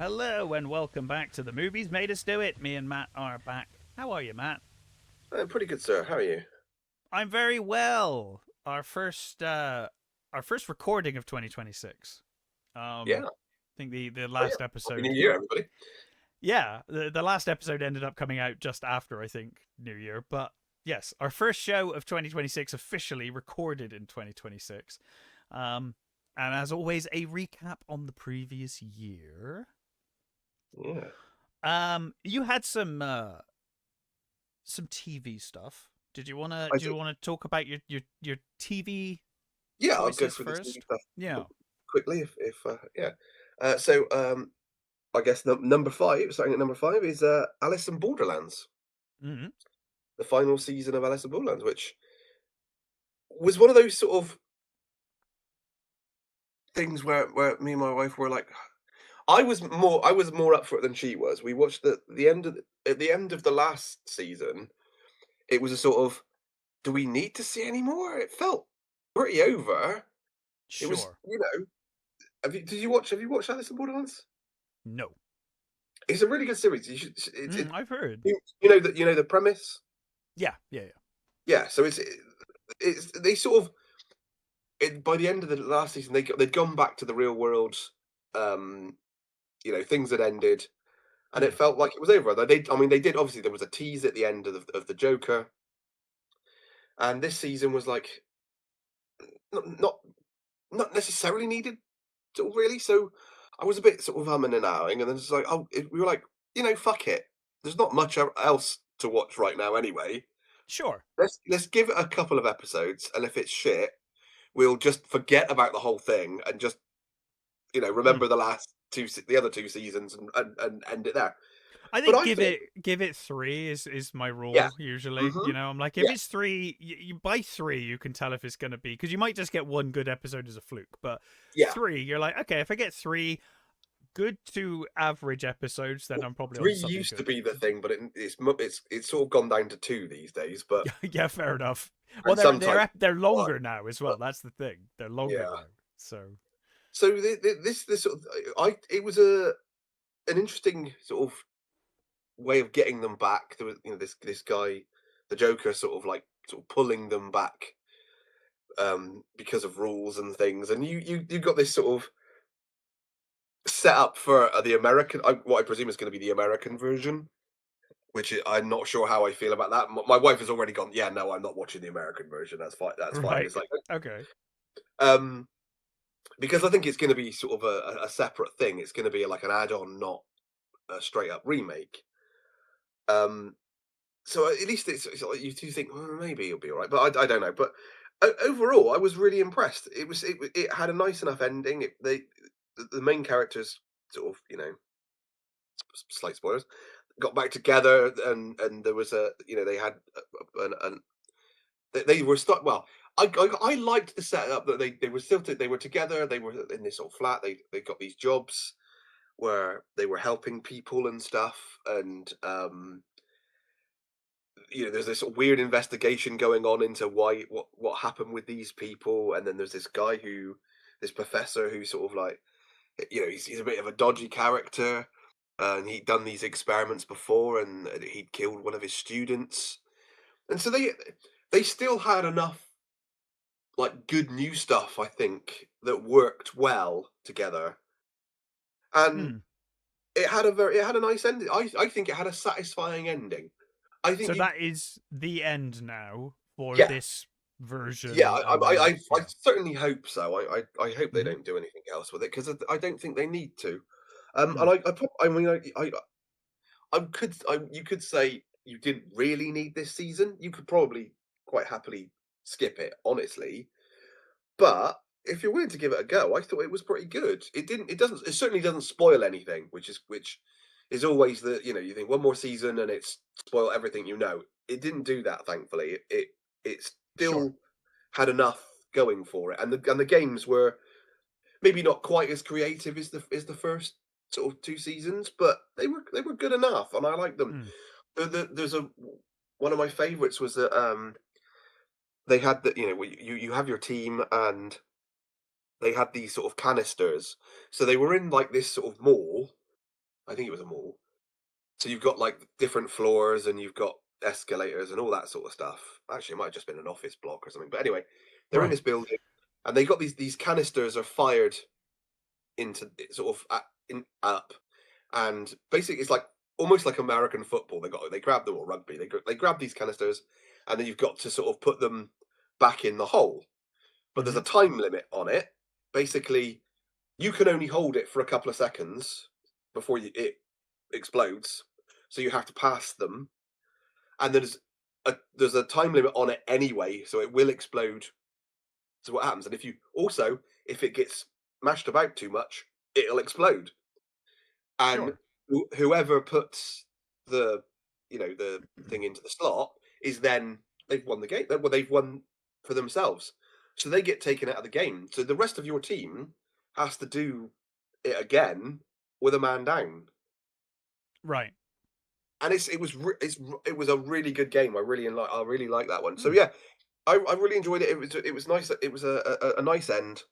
Hello and welcome back to The Movies Made Us Do It. Me and Matt are back. How are you, Matt? I'm pretty good, sir. How are you? I'm very well. Our first recording of 2026. Yeah. I think the Oh, yeah. last Happy New episode. Year, everybody. Yeah, the last episode ended up coming out just after I think New Year, but yes, our first show of 2026 officially recorded in 2026. Um, and as always, a recap on the previous year. Yeah. You had some TV stuff. Did you wanna I do do. you wanna talk about your TV Yeah, I'll go choices through the TV first? stuff Yeah. quickly if yeah. I guess number five, starting at number five, is Alice in Borderlands, Hmm. the final season of Alice in Borderlands, which was one of those sort of things where me and my wife were like, I was more up for it than she was. We watched the end of at the end of the last season. It was a sort of, do we need to see any more? It felt pretty over. It was, Sure. have you watched Alice in Borderlands? No. It's a really good series. You should I've heard. you know the premise? Yeah. Yeah. Yeah. Yeah, so it's they sort of by the end of the last season, they'd gone back to the real world, um, things had ended, and it Hmm. felt like it was over. Though I mean, they did obviously there was a tease at the end of the Joker, and this season was like not not necessarily needed sort of really. So I was a bit sort of humming and ahhing, and then it's like, we were like, fuck it. There's not much else to watch right now anyway. Sure. Let's give it a couple of episodes, and if it's shit, we'll just forget about the whole thing and just Hmm. remember the other two seasons, and end it there. I But think I give thought, it three is my yeah, rule usually. hmm I'm like, if yeah, it's three, you by three you can tell if it's gonna be, because you might just get one good episode as a fluke, but yeah. three, you're like, okay, if I get three good to average episodes, then Well, I'm probably on three something used to good. be the thing, but it's sort of gone down to two these days. But Yeah, fair enough. Well, and sometimes they're one, longer now as but well. That's the thing. They're longer yeah. now. So, So this sort of I it was an interesting sort of way of getting them back. There was this guy, the Joker, sort of pulling them back because of rules and things, and you got this sort of set up for the American, what I presume is going to be the American version. I'm not sure how I feel about that. My wife has already gone. Yeah, no, I'm not watching the American version. That's fine. That's fine. right. It's like, Okay. um, because I think it's going to be sort of a separate thing. It's going to be like an add-on, not a straight up remake. Um, so at least it's like you do think, well, maybe it'll be all right, but I don't know. But overall, I was really impressed. It had a nice enough ending. The main characters sort of slight spoilers, got back together, and there was they had an they were stuck. Well, I liked the setup that they were they were together. They were in this sort of flat. They got these jobs where they were helping people and stuff, and there's this sort of weird investigation going on into what happened with these people, and then there's this professor who sort of like, he's a bit of a dodgy character, and he'd done these experiments before, and he'd killed one of his students, and so they still had enough like good new stuff, I think, that worked well together, and Hmm. it had a nice ending. I think it had a satisfying ending. I think So you that is the end now for Yeah, this yeah. version, I and I then I certainly hope so. I hope they hmm. don't do anything else with it because I don't think they need to. Hmm. And I mean, you could say you didn't really need this season. You could probably quite happily skip it, honestly. But if you're willing to give it a go, I thought it was pretty good. It certainly doesn't spoil anything, which is always you think one more season and it's spoil everything you know. It didn't do that, thankfully. It Sure. still had enough going for it, and the games were maybe not quite as creative as the first sort of two seasons, but they were good enough, and I like them. Hmm. There's a one of my favorites was that they had you have your team, and they had these sort of canisters. So they were in like this sort of mall, I think it was a mall. So you've got like different floors and you've got escalators and all that sort of stuff. Actually, it might have just been an office block or something. But anyway, they're in Right. this building and they got these canisters are fired into sort of in up, and basically it's like almost like American football. They grab them, or rugby. They grab these canisters, and then you've got to sort of put them back in the hole. But there's Mm-hmm. a time limit on it. Basically, you can only hold it for a couple of seconds before it explodes. So you have to pass them, and there's a time limit on it anyway, so it will explode. So what happens? And if it gets mashed about too much, it'll explode. And Sure. whoever puts the the thing into the slot is then they've won the game. Well, they've won for themselves, so they get taken out of the game. So the rest of your team has to do it again with a man down. Right. And it was a really good game. I really like that one. So Mm. yeah, I really enjoyed it. It was nice. It was a nice end.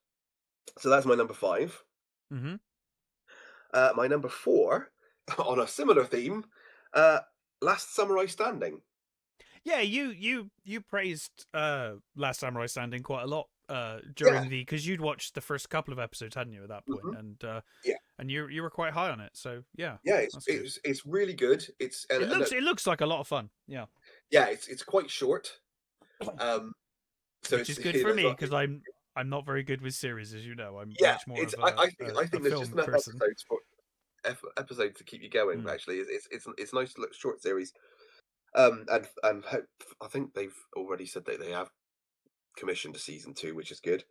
So that's my number five. Mm-hmm. My number four, on a similar theme, uh, Last Samurai Standing. Yeah, you praised Last Samurai Standing quite a lot Yeah, during the because you'd watched the first couple of episodes, hadn't you, at that point, mhm, yeah, and you were quite high on it. So yeah, yeah. that's good. It's really good. It looks like a lot of fun. Yeah, Yeah, it's quite short. Um, so which it's is good for me because I'm not very good with series, as you know. I'm yeah. much more It's of I a think there's just film enough person. episodes to keep you going. Mm. Actually, it's nice to look short series. I think they've already said that they have commissioned a season two, which is good.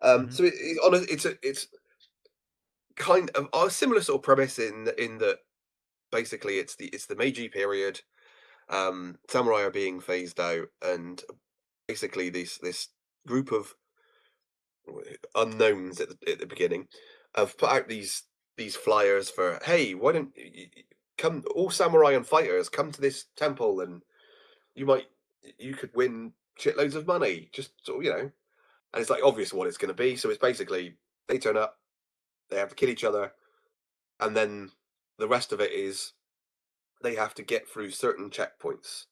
Mm-hmm. So it's kind of a similar sort of premise in that basically it's the Meiji period. Samurai are being phased out, and basically this group of unknowns at the beginning have put out these flyers for, hey, why don't come, all samurai and fighters come to this temple, and you might you could win shitloads of money, just sort of, and it's like obvious what it's going to be. So it's basically they turn up, they have to kill each other, and then the rest of it is they have to get through certain checkpoints.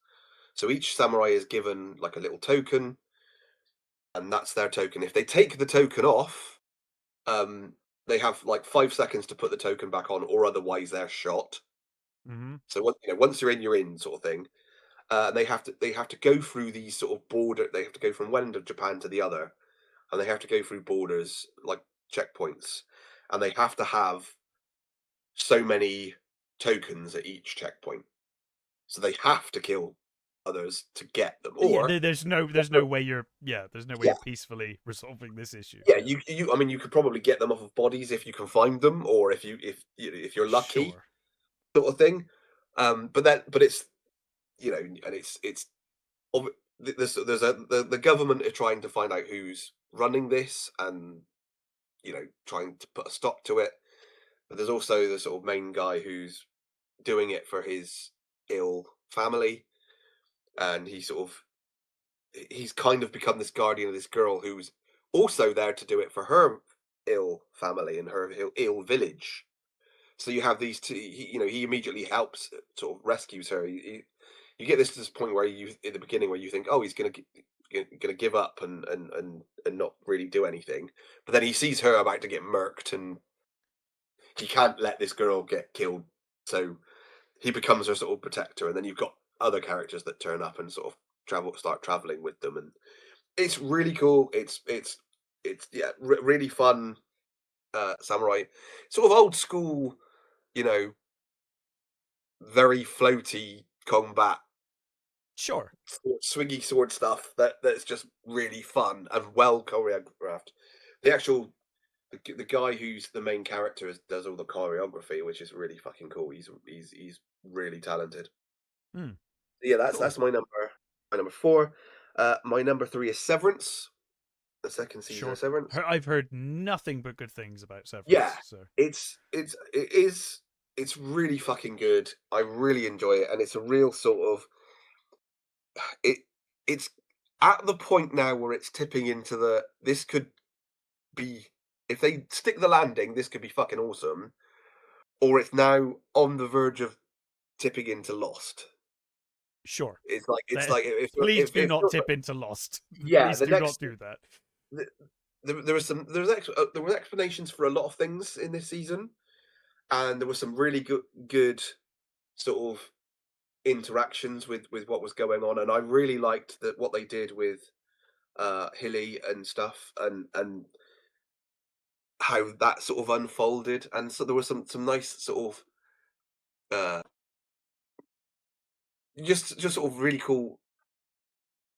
So each samurai is given like a little token, and that's their token. If they take the token off, um, they have like 5 seconds to put the token back on, or otherwise they're shot. Mm-hmm. So once you're in, sort of thing. And they have to go through these sort of border. They have to go from one end of Japan to the other, and they have to go through borders like checkpoints, and they have to have so many tokens at each checkpoint. So they have to kill others to get them, Yeah, or there's no way you're there's no way yeah, you're peacefully resolving this issue. yeah. Yeah, I mean, you could probably get them off of bodies if you can find them, or if you're lucky, sure. sort of thing. But it's and it's ob- there's the government are trying to find out who's running this, and trying to put a stop to it. But there's also the sort of main guy who's doing it for his ill family, and he's kind of become this guardian of this girl who's also there to do it for her ill family and her ill village. So you have these two. He immediately helps, sort of rescues her. You get this to this point where you, in the beginning, where you think, oh, he's gonna give up and not really do anything, but then he sees her about to get murked, and he can't let this girl get killed. So he becomes her sort of protector, and then you've got other characters that turn up and sort of start traveling with them, and it's really cool. It's yeah, really fun. Samurai, sort of old school, you know, very floaty combat, Sure. swingy sword stuff that's just really fun and well choreographed. The actual the guy who's the main character does all the choreography, which is really fucking cool. He's really talented. Mm, Yeah, cool. that's my number four. My number three is Severance, the second season of Sure. Severance. I've heard nothing but good things about Yeah, Severance. So it is it's really fucking good. I really enjoy it, and it's a real sort of it it's at the point now where it's tipping into this could be, if they stick the landing, this could be fucking awesome. or it's now on the verge of tipping into Lost. Sure. It's like Please do it not feels tip like, into Lost. yeah, Please the do not next do that. the, there was there were explanations for a lot of things in this season, and there was some really good sort of interactions with what was going on, and I really liked that what they did with Hilly and stuff, and how that sort of unfolded, and so there was some nice sort of uh, just sort of really cool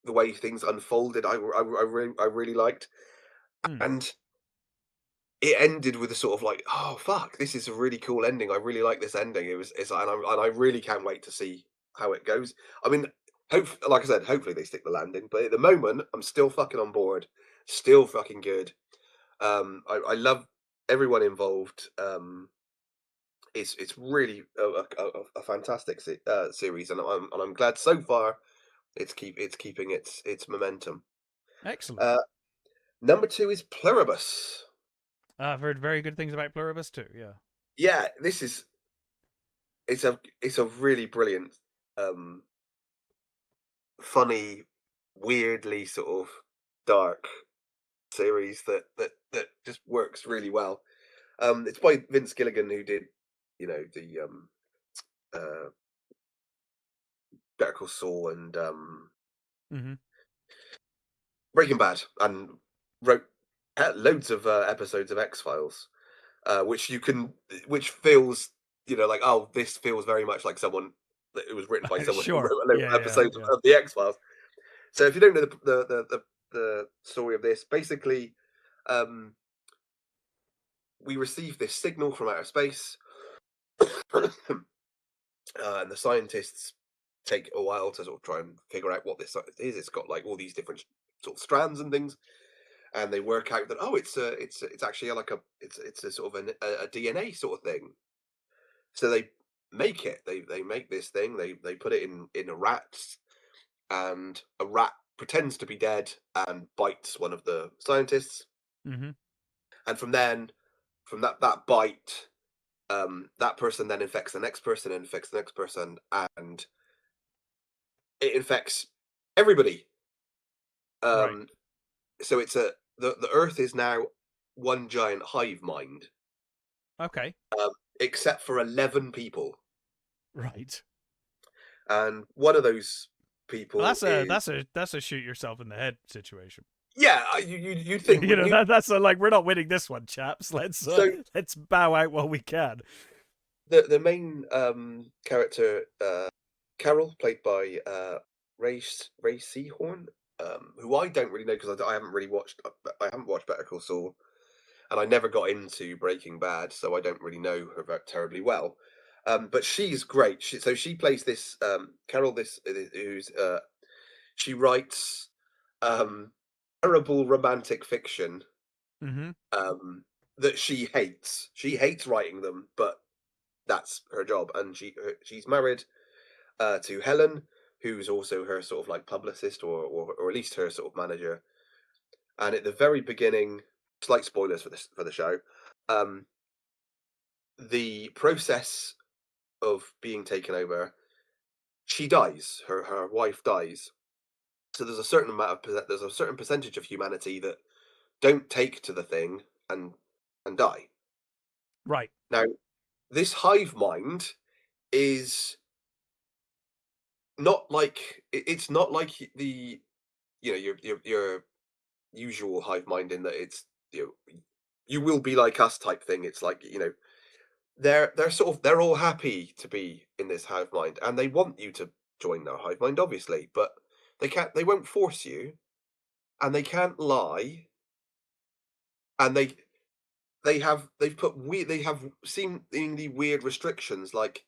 the way things unfolded. I really liked, Hmm. and it ended with a sort of like, oh fuck, this is a really cool ending. I really like this ending. It's and I really can't wait to see how it goes. I mean, like I said, hopefully they stick the landing. But at the moment, I'm still fucking on board. Still fucking good. I love everyone involved. It's really a fantastic series, and I'm glad so far it's keeping its momentum. Excellent. Uh, Number two is Pluribus. I've heard very good things about Pluribus too. Yeah. Yeah, this is it's a really brilliant, um, funny, weirdly sort of dark series that just works really well. It's by Vince Gilligan who did, the uh, Better Call Saul and Hmm. Breaking Bad, and wrote loads of episodes of X Files, which which feels, like, oh, this feels very much like someone that it was written by someone who Sure. wrote a load Yeah. of Yeah. episodes Yeah. of the X Files. So if you don't know the story of this, basically, um, we receive this signal from outer space, and the scientists take a while to sort of try and figure out what this is. It's got like all these different sort of strands and things, and they work out that, oh, it's actually like it's a sort of a DNA sort of thing. So they make it. They make this thing. They put it in a rat, and a rat pretends to be dead and bites one of the scientists. Hmm. And from that bite, that person then infects the next person and infects the next person, and it infects everybody. Right. Um, so the Earth is now one giant hive mind, Okay. um, except for 11 people, Right. and one of those Well, people is, that's a shoot yourself in the head situation. yeah. You'd think, You wouldn't know you? that's like we're not winning this one, chaps. So Let's bow out while we can. the main character, Carol, played by Ray Seahorn, who I don't really know because I haven't really watched. I haven't watched Better Call Saul, and I never got into Breaking Bad, so I don't really know her terribly well. But she's great. She plays this Carol. This who's she writes um, terrible romantic fiction Hmm. um, that she hates. She hates writing them, but that's her job, and she's married to Helen, who's also her sort of like publicist, or at least her sort of manager. And at the very beginning, slight spoilers for the show, um, the process of being taken over, she dies. Her wife dies. So there's a certain amount of there's a certain percentage of humanity that don't take to the thing and die. Right. Now, this hive mind is not like it's not like the your usual hive mind, in that it's, you will be like us type thing. It's like, they're sort of, they're all happy to be in this hive mind, and they want you to join their hive mind, obviously, but they won't force you, and they can't lie, and they have seemingly weird restrictions, like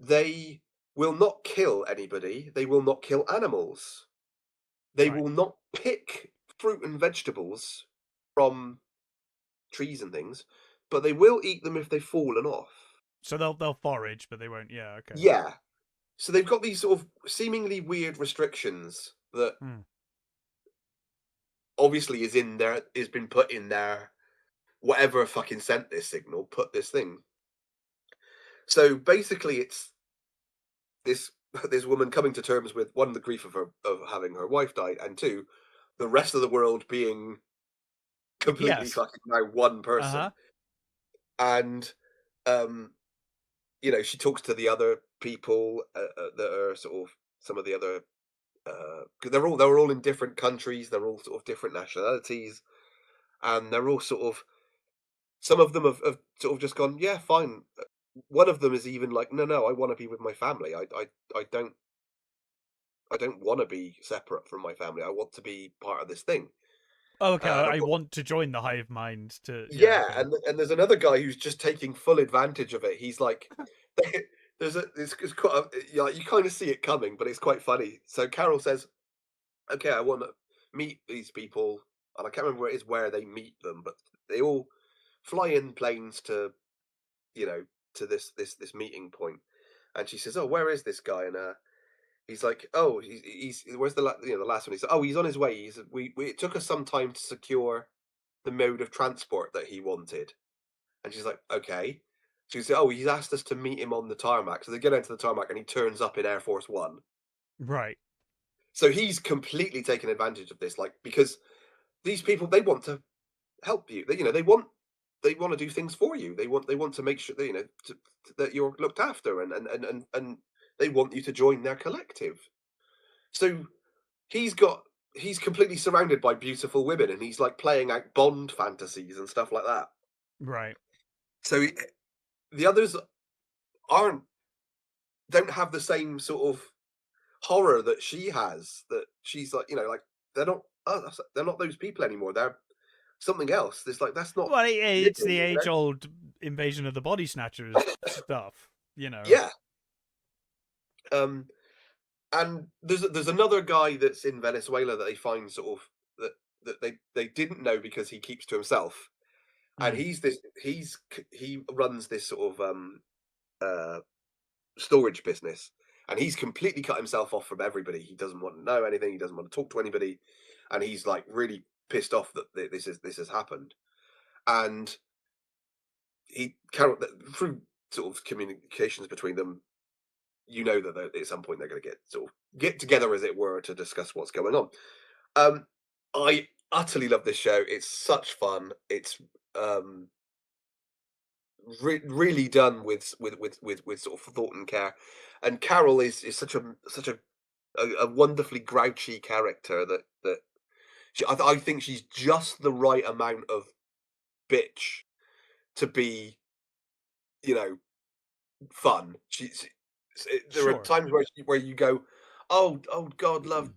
they will not kill anybody, they will not kill animals, they Right. will not pick fruit and vegetables from trees and things, but they will eat them if they've fallen off. So they'll forage, but they won't. Yeah. Okay. Yeah. So they've got these sort of seemingly weird restrictions that Hmm. obviously is been put in there. Whatever fucking sent this signal put this thing. So basically, it's this this woman coming to terms with one, the grief of having her wife died, and two, the rest of the world being completely Yes. fucking now one person. Uh-huh. And um, she talks to the other people that are sort of some of the other 'cause they're all in different countries, they're all sort of different nationalities, and they're all sort of some of them have sort of just gone, yeah, fine. One of them is even like, no, no, I want to be with my family. I don't want to be separate from my family. I want to be part of this thing. Oh, okay. And I've I got want to join the hive mind to, yeah, yeah, okay. and there's another guy who's just taking full advantage of it. He's like, it's quite you kind of see it coming, but it's quite funny. So Carol says, okay, I want to meet these people, and I can't remember where it is where they meet them, but they all fly in planes to you know to this meeting point, and she says, oh, where is this guy? And he's like, oh, he's where's the last one? He said, oh, he's on his way. We it took us some time to secure the mode of transport that he wanted. And she's like, okay. She said, oh, he's asked us to meet him on the tarmac. So they get into the tarmac and he turns up in Air Force One. Right. So he's completely taken advantage of this, like, because these people, they want to help you. They want to do things for you. They want to make sure that, that you're looked after, and they want you to join their collective. So he's got he's completely surrounded by beautiful women, and he's like playing out Bond fantasies and stuff like that. Right. So the others aren't don't have the same sort of horror that she has. That she's like, like they're not they're not those people anymore. They're something else. It's like that's not Well, it's living, the age-old invasion of the body snatchers stuff, you know. Yeah. Um, and there's another guy that's in Venezuela that they find sort of that they didn't know because he keeps to himself, and Mm. he runs this sort of uh storage business, and he's completely cut himself off from everybody. He doesn't want to know anything. He doesn't want to talk to anybody, and he's like really pissed off that this has happened. And he Carol through sort of communications between them, that at some point they're going to get together, as it were, to discuss what's going on. Um, I utterly love this show. It's such fun. It's um, really done with sort of thought and care. And Carol is such a wonderfully grouchy character that I think she's just the right amount of bitch to be, you know, fun. There are Sure. times where you go, oh God, love,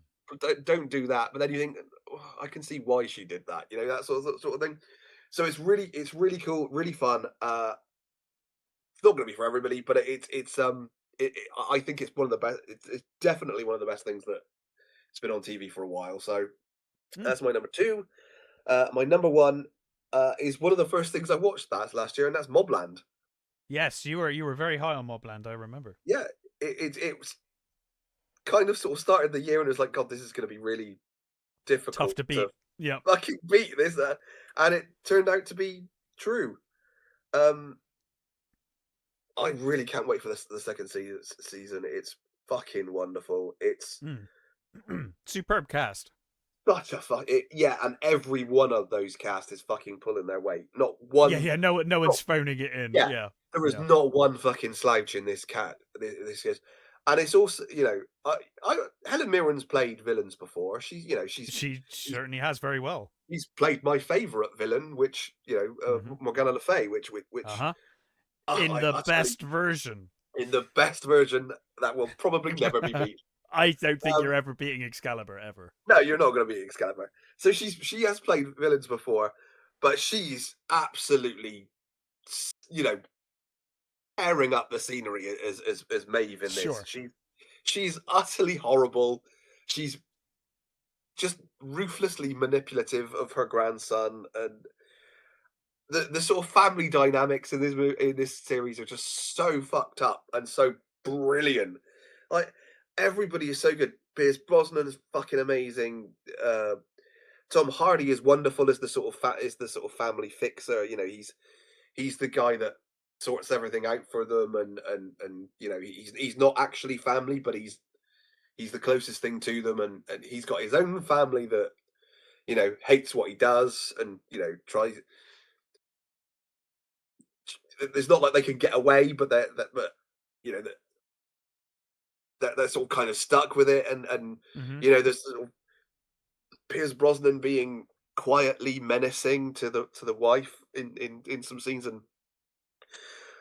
don't do that. But then you think, "Oh, I can see why she did that. That sort of thing. So it's really cool, really fun. It's not going to be for everybody, but I think it's one of the best. It's definitely one of the best things that it's been on TV for a while. So Mm. that's my number two. My number one is one of the first things I watched that last year, and that's Mobland. Yes, you were very high on Mobland, I remember. Yeah, it was kind of sort of started the year, and it was like, God, this is going to be really Tough difficult to to beat. Yeah. fucking beat this, and it turned out to be true. Um, I really can't wait for the second season. It's fucking wonderful. It's Mm. Superb cast. such a yeah, and every one of those cast is fucking pulling their weight. Not Yeah, one, yeah, no not one's phoning it in. yeah, Yeah. there is Yeah. not one fucking slouch in this is, and it's also, Helen Mirren's played villains before. She She's certainly has very well. she's played my favourite villain, which Hmm. Morgana Le Fay, which Uh-huh. In I the utterly best version. in the best version that will probably never be beat. I don't think Um, you're ever beating Excalibur ever. no, you're not going to beat Excalibur. So she has played villains before, but she's absolutely you know tearing up the scenery as Maeve in this. Sure. She's utterly horrible. She's just ruthlessly manipulative of her grandson, and the sort of family dynamics in this series are just so fucked up and so brilliant. Like, everybody is so good. Pierce Brosnan is fucking amazing. Tom Hardy is wonderful as the sort of family fixer. He's the guy that sorts everything out for them, and you know, he's not actually family, but he's the closest thing to them, and he's got his own family that, you know, hates what he does, and you know, tries. It's not like they can get away, but but you know, they're sort of kind of stuck with it, and Hmm. you know, there's sort of Piers Brosnan being quietly menacing to the wife in some scenes, and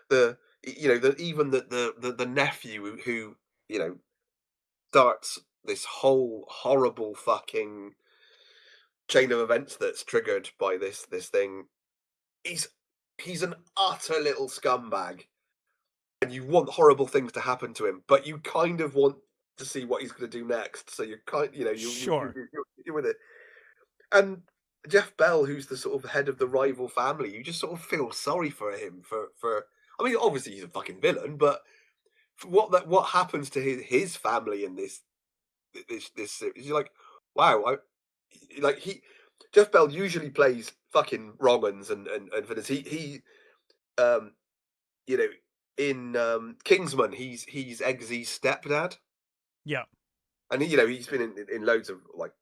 the you know, the even the nephew who, you know, starts this whole horrible fucking chain of events that's triggered by this thing. He's he's an utter little scumbag, and you want horrible things to happen to him, but you kind of want to see what he's going to do next. So you're kind, you know, Sure. you're with it. And Jeff Bell, who's the sort of head of the rival family, you just sort of feel sorry for him for. I mean, obviously he's a fucking villain, but for what happens to his family in this series, you're like, wow, like he Jeff Bell usually plays fucking wrong uns and villains. Um you know, in Kingsman, he's Eggsy's stepdad, Yeah. and you know, he's been in loads of like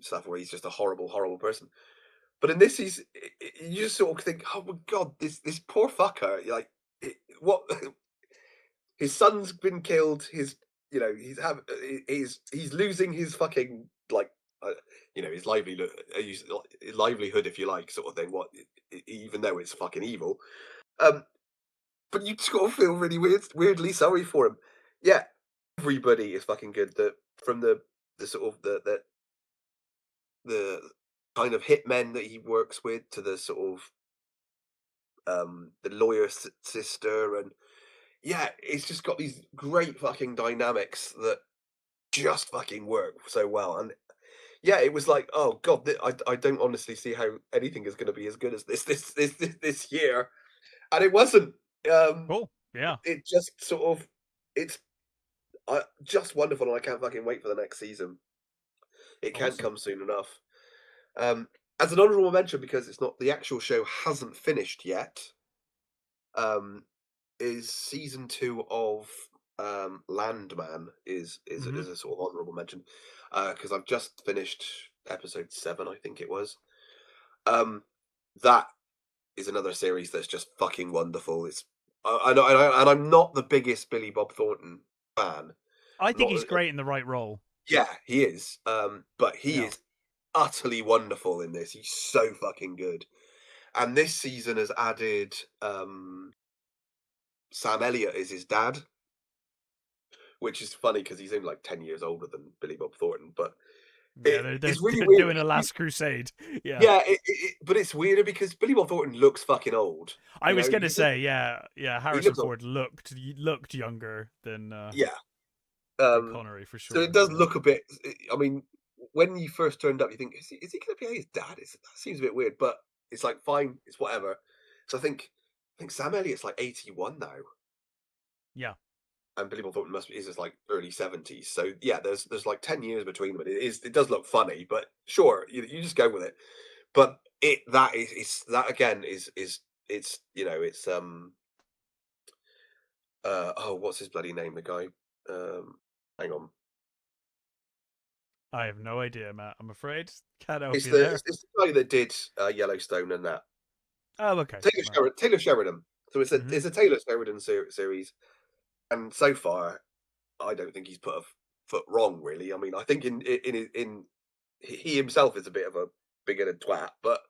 stuff where he's just a horrible person. But in this, you just sort of think, oh my god, this poor fucker, like what his son's been killed. His, you know, he's losing his fucking like, you know, his livelihood, if you like, sort of thing. What, even though it's fucking evil, um, but you sort of feel really weirdly sorry for him. Yeah, everybody is fucking good. From the sort of the kind of hitmen that he works with to the sort of the lawyer sister, and yeah, it's just got these great fucking dynamics that just fucking work so well. And yeah, it was like, oh god, I don't honestly see how anything is going to be as good as this year, and it wasn't. Um, Cool. Yeah. it just sort of it's just wonderful, and I can't fucking wait for the next season. It can't Awesome. come soon enough. Um, as an honourable mention, because it's not the actual show hasn't finished yet. Um, is season 2 of Landman Hmm. is a sort of honourable mention, because I've just finished episode 7, I think it was. Um, that is another series that's just fucking wonderful. It's I know, and I'm not the biggest Billy Bob Thornton fan. I I'm think not. he's great in the right role. Yeah, he is. But he Yeah. is utterly wonderful in this. He's so fucking good. And this season has added Sam Elliott is his dad, which is funny because he's only like 10 years older than Billy Bob Thornton. But Yeah, they're it's really they're weird. doing a last crusade. Yeah. Yeah, but it's weirder because Billy Bob Thornton looks fucking old. I You was know, gonna say, yeah, yeah. he Harrison looks old. Ford looked younger Yeah. than Um, Connery for so it sure. does Yeah. look a bit. I mean, when you first turned up, you think, is he going to be his dad? That seems a bit weird, but it's like fine, it's whatever. So I think Sam Elliott's like 81 now, Yeah. and Billy Bob Thornton is just like early 70s. So yeah, there's like 10 years between them. And it does look funny, but sure, you just go with it. But that is it's that again is it's, you know, it's oh, what's his bloody name, the guy? Hang on. I have no idea, Matt. I'm afraid. Can't help It's you there. the guy that did Yellowstone and that. Oh, okay. Right. Taylor Sheridan. So Hmm. it's a Taylor Sheridan series, and so far, I don't think he's put a foot wrong. Really, I mean, I think in he himself is a bit of a big-headed twat, but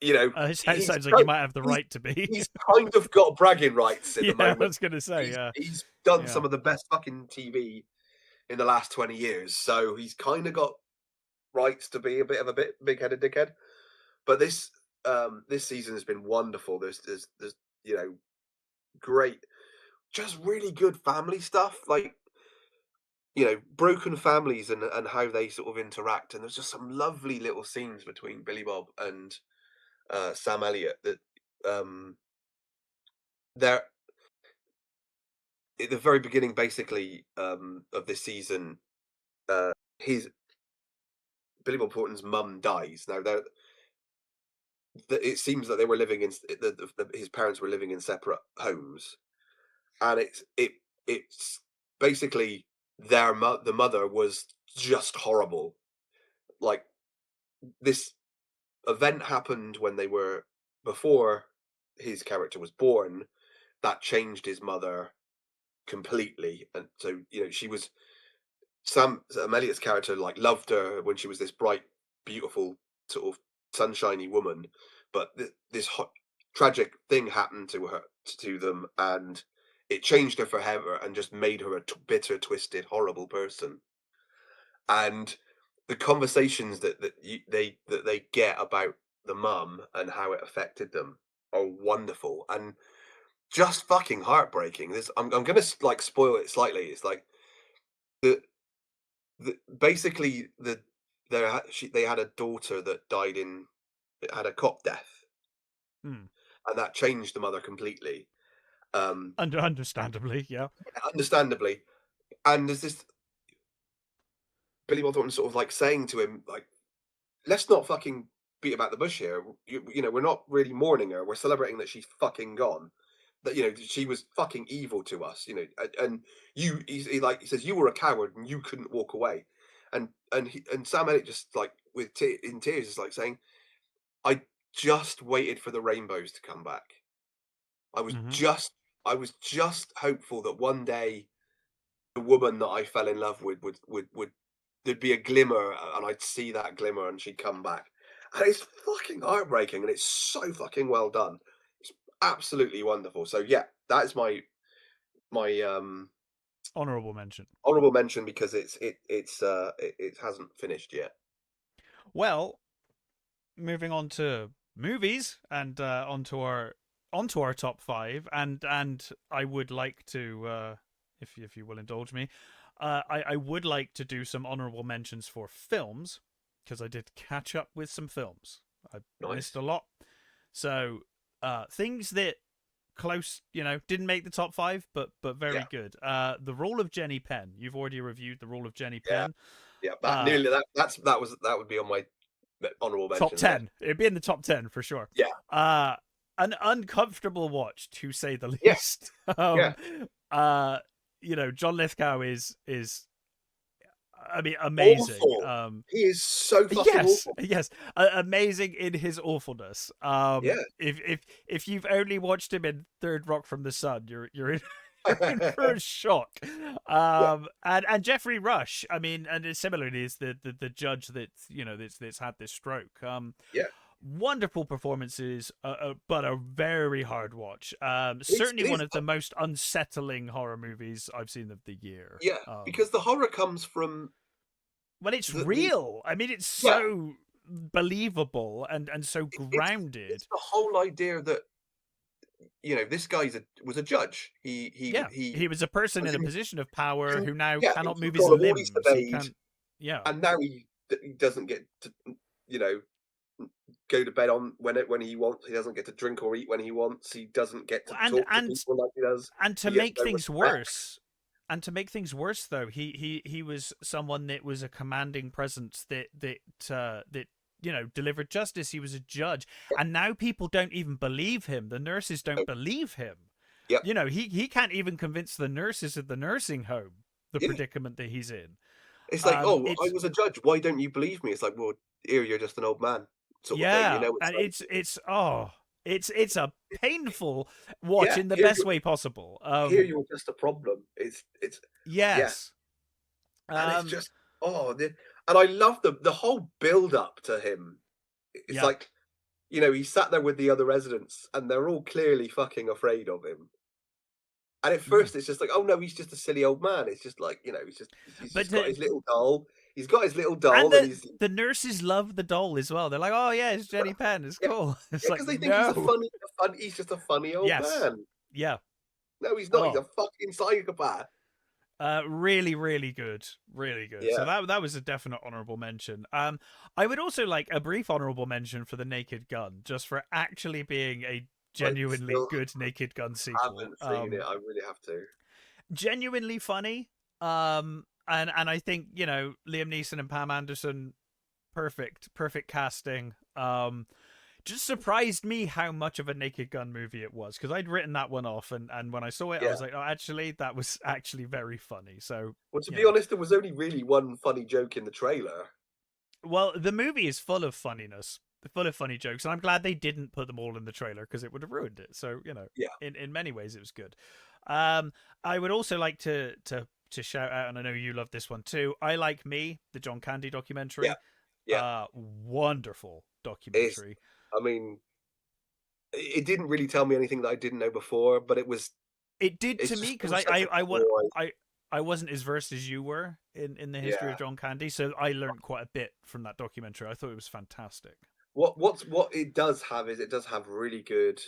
you know, It sounds like you might have the he's right to be. he's kind of got bragging rights at the Yeah, I moment. was gonna say. Yeah. He's done Yeah. some of the best fucking TV in the last 20 years, so he's kind of got rights to be a bit of a big-headed dickhead. But this season has been wonderful. There's you know, great, just really good family stuff, like, you know, broken families and how they sort of interact. And there's just some lovely little scenes between Billy Bob and Sam Elliott that they're at the very beginning, basically, of this season. His Billy Bob Thornton's mum dies. Now, it seems that they were living in his parents were living in separate homes, and it's basically the mother was just horrible. Like, this event happened when they were before his character was born, that changed his mother completely, and so, she was Sam Elliott's character, like, loved her when she was this bright, beautiful, sort of sunshiny woman, but this tragic thing happened to her, to them, and it changed her forever and just made her a bitter, twisted, horrible person. And the conversations that they get about the mum and how it affected them are wonderful and just fucking heartbreaking. I'm gonna like spoil it slightly. It's like the basically they had a daughter that died in had a cop death, Hmm. and that changed the mother completely. Um, Understandably, yeah. Understandably, and there's this Billy Bob Thornton sort of like saying to him like, let's not fucking beat about the bush here. We're not really mourning her. We're celebrating that she's fucking gone. That she was fucking evil to us. And he says you were a coward and you couldn't walk away. And Sam Elliott just like in tears is like saying, I just waited for the rainbows to come back. I was Hmm. just I was just hopeful that one day the woman that I fell in love with would there'd be a glimmer, and I'd see that glimmer and she'd come back. And it's fucking heartbreaking and it's so fucking well done. It's absolutely wonderful. So yeah, that is my Honourable mention. honorable mention because it hasn't finished yet. Well, moving on to movies and onto our top five, and I would like to, if you will indulge me, I would like to do some honorable mentions for films because I did catch up with some films. I missed Nice. a lot, so things that didn't make the top five, but Yeah, very good. The Role of Jenny Penn. You've already reviewed The Role of Jenny yeah, Penn. yeah. That Uh, nearly that would be on my honorable top mention list. 10. It'd be in the top 10 for sure. Yeah, Uh, an uncomfortable watch, to say the yeah, least. yeah. Uh, John Lithgow is, I mean, amazing. Awful. He is so fucking Yes, awful. yes, amazing in his awfulness. Yeah. If you've only watched him in Third Rock from the Sun, you're in you're in for a shock. Yeah, And Jeffrey Rush, I mean, and similarly is the judge that's had this stroke. yeah. Wonderful performances, but a very hard watch. Certainly It one is, of the most unsettling horror movies I've seen of the year. yeah, because the horror comes from When it's the real, I mean, it's yeah, so believable and so it's grounded. the whole idea that, this guy's was a judge. Yeah, He he was a person was in a position of power in who now yeah, in cannot move his control of all he limbs. He surveyed, can't. Yeah, and now he doesn't get to, you know, go to bed on when he wants. He doesn't get to drink or eat when he wants. He doesn't get to and talk to and people like he does. and to He gets make no things respect. worse, though, he was someone that was a commanding presence that delivered justice. He was a judge, and now people don't even believe him. The nurses don't Yep, believe him. yep, He can't even convince the nurses at the nursing home the yeah. predicament that he's in. It's like, "Oh, I It's was a judge. Why don't you believe me?" It's like, "Well, here you're just an old man," sort of thing. Yeah, It's and like, it's a painful watch yeah, in the best way possible. here you're just a problem. It's yeah, Yes. and it's Um, just and I love the whole build up to him. It's yeah. like, he sat there with the other residents, and they're all clearly fucking afraid of him. And at Mm. first, it's just like, oh no, he's just a silly old man. It's just like, he's But just got his little doll. He's got his little and doll, and he's the nurses love the doll as well. They're like, "Oh yeah, it's Jenny Penn. It's yeah, cool." It's yeah, like, because they think he's no. he's just a funny old Yes. man. Yeah. No, he's not. He's Oh. a fucking psychopath. Really, really good, really good. So Yeah. that was a definite honorable mention. I would also like a brief honorable mention for the Naked Gun, just for actually being a I genuinely still good Naked Gun sequel. haven't seen it. I really have to. Genuinely funny. And I think Liam Neeson and Pam Anderson, perfect casting. just surprised me how much of a Naked Gun movie it was, because I'd written that one off, and when I saw it, I Yeah. was like, oh, actually, that was actually very funny. So, Well, to you be know, honest, there was only really one funny joke in the trailer. well, the movie is full of funniness, full of funny jokes, and I'm glad they didn't put them all in the trailer because it would have ruined it. So, you know, Yeah, in many ways, it was good. Um, I would also like to shout out, and I know you love this one too. I Like Me, the John Candy yeah, documentary. yeah. Wonderful It's, documentary. I mean, it didn't really tell me anything that I didn't know before, but It did to it's me just because all such a cool. I wasn't as versed as you were in the history of Yeah. John Candy, so I learned quite a bit from that documentary. I thought it was fantastic. What it does have is it does have really good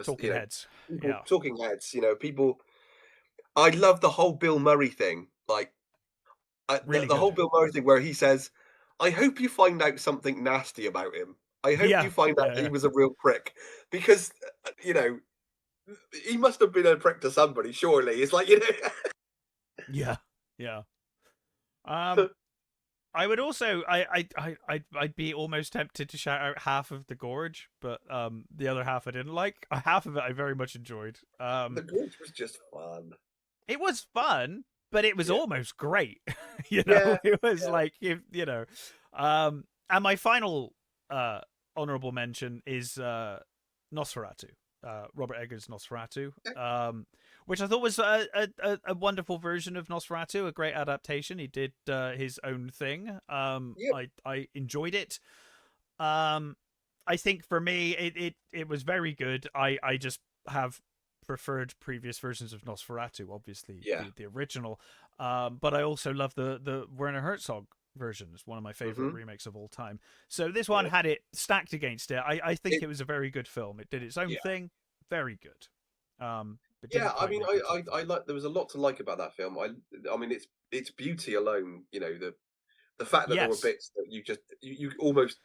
Talking heads, people yeah, talking heads. People. I love the whole Bill Murray thing. Like really the whole good. Bill Murray thing where he says, "I hope you find out something nasty about him. I hope Yeah, you find out yeah, he yeah, was a real prick," because he must have been a prick to somebody. Surely it's like yeah, yeah. Um, I would also, I'd be almost tempted to shout out half of the gorge, but the other half I didn't like. Half of it I very much enjoyed. the Gorge was just fun. It was fun, but it was Yeah, almost great. You yeah, know, it was yeah. like if you know. And my final honorable mention is Nosferatu, Robert Eggers' Nosferatu, which I thought was a wonderful version of Nosferatu, a great adaptation. He did his own thing. Yeah, I enjoyed it. Um, I think for me, it was very good. I just have preferred previous versions of Nosferatu, obviously yeah. the original. But I also love the Werner Herzog version. It's one of my favorite Hmm. remakes of all time. So this one Yeah, had it stacked against it. I think it, it was a very good film. It did its own yeah, thing, very good. But yeah. didn't I quite mean, make my top I five. like. There was a lot to like about that film. I mean, its beauty alone. The fact that there were Yes. bits that you almost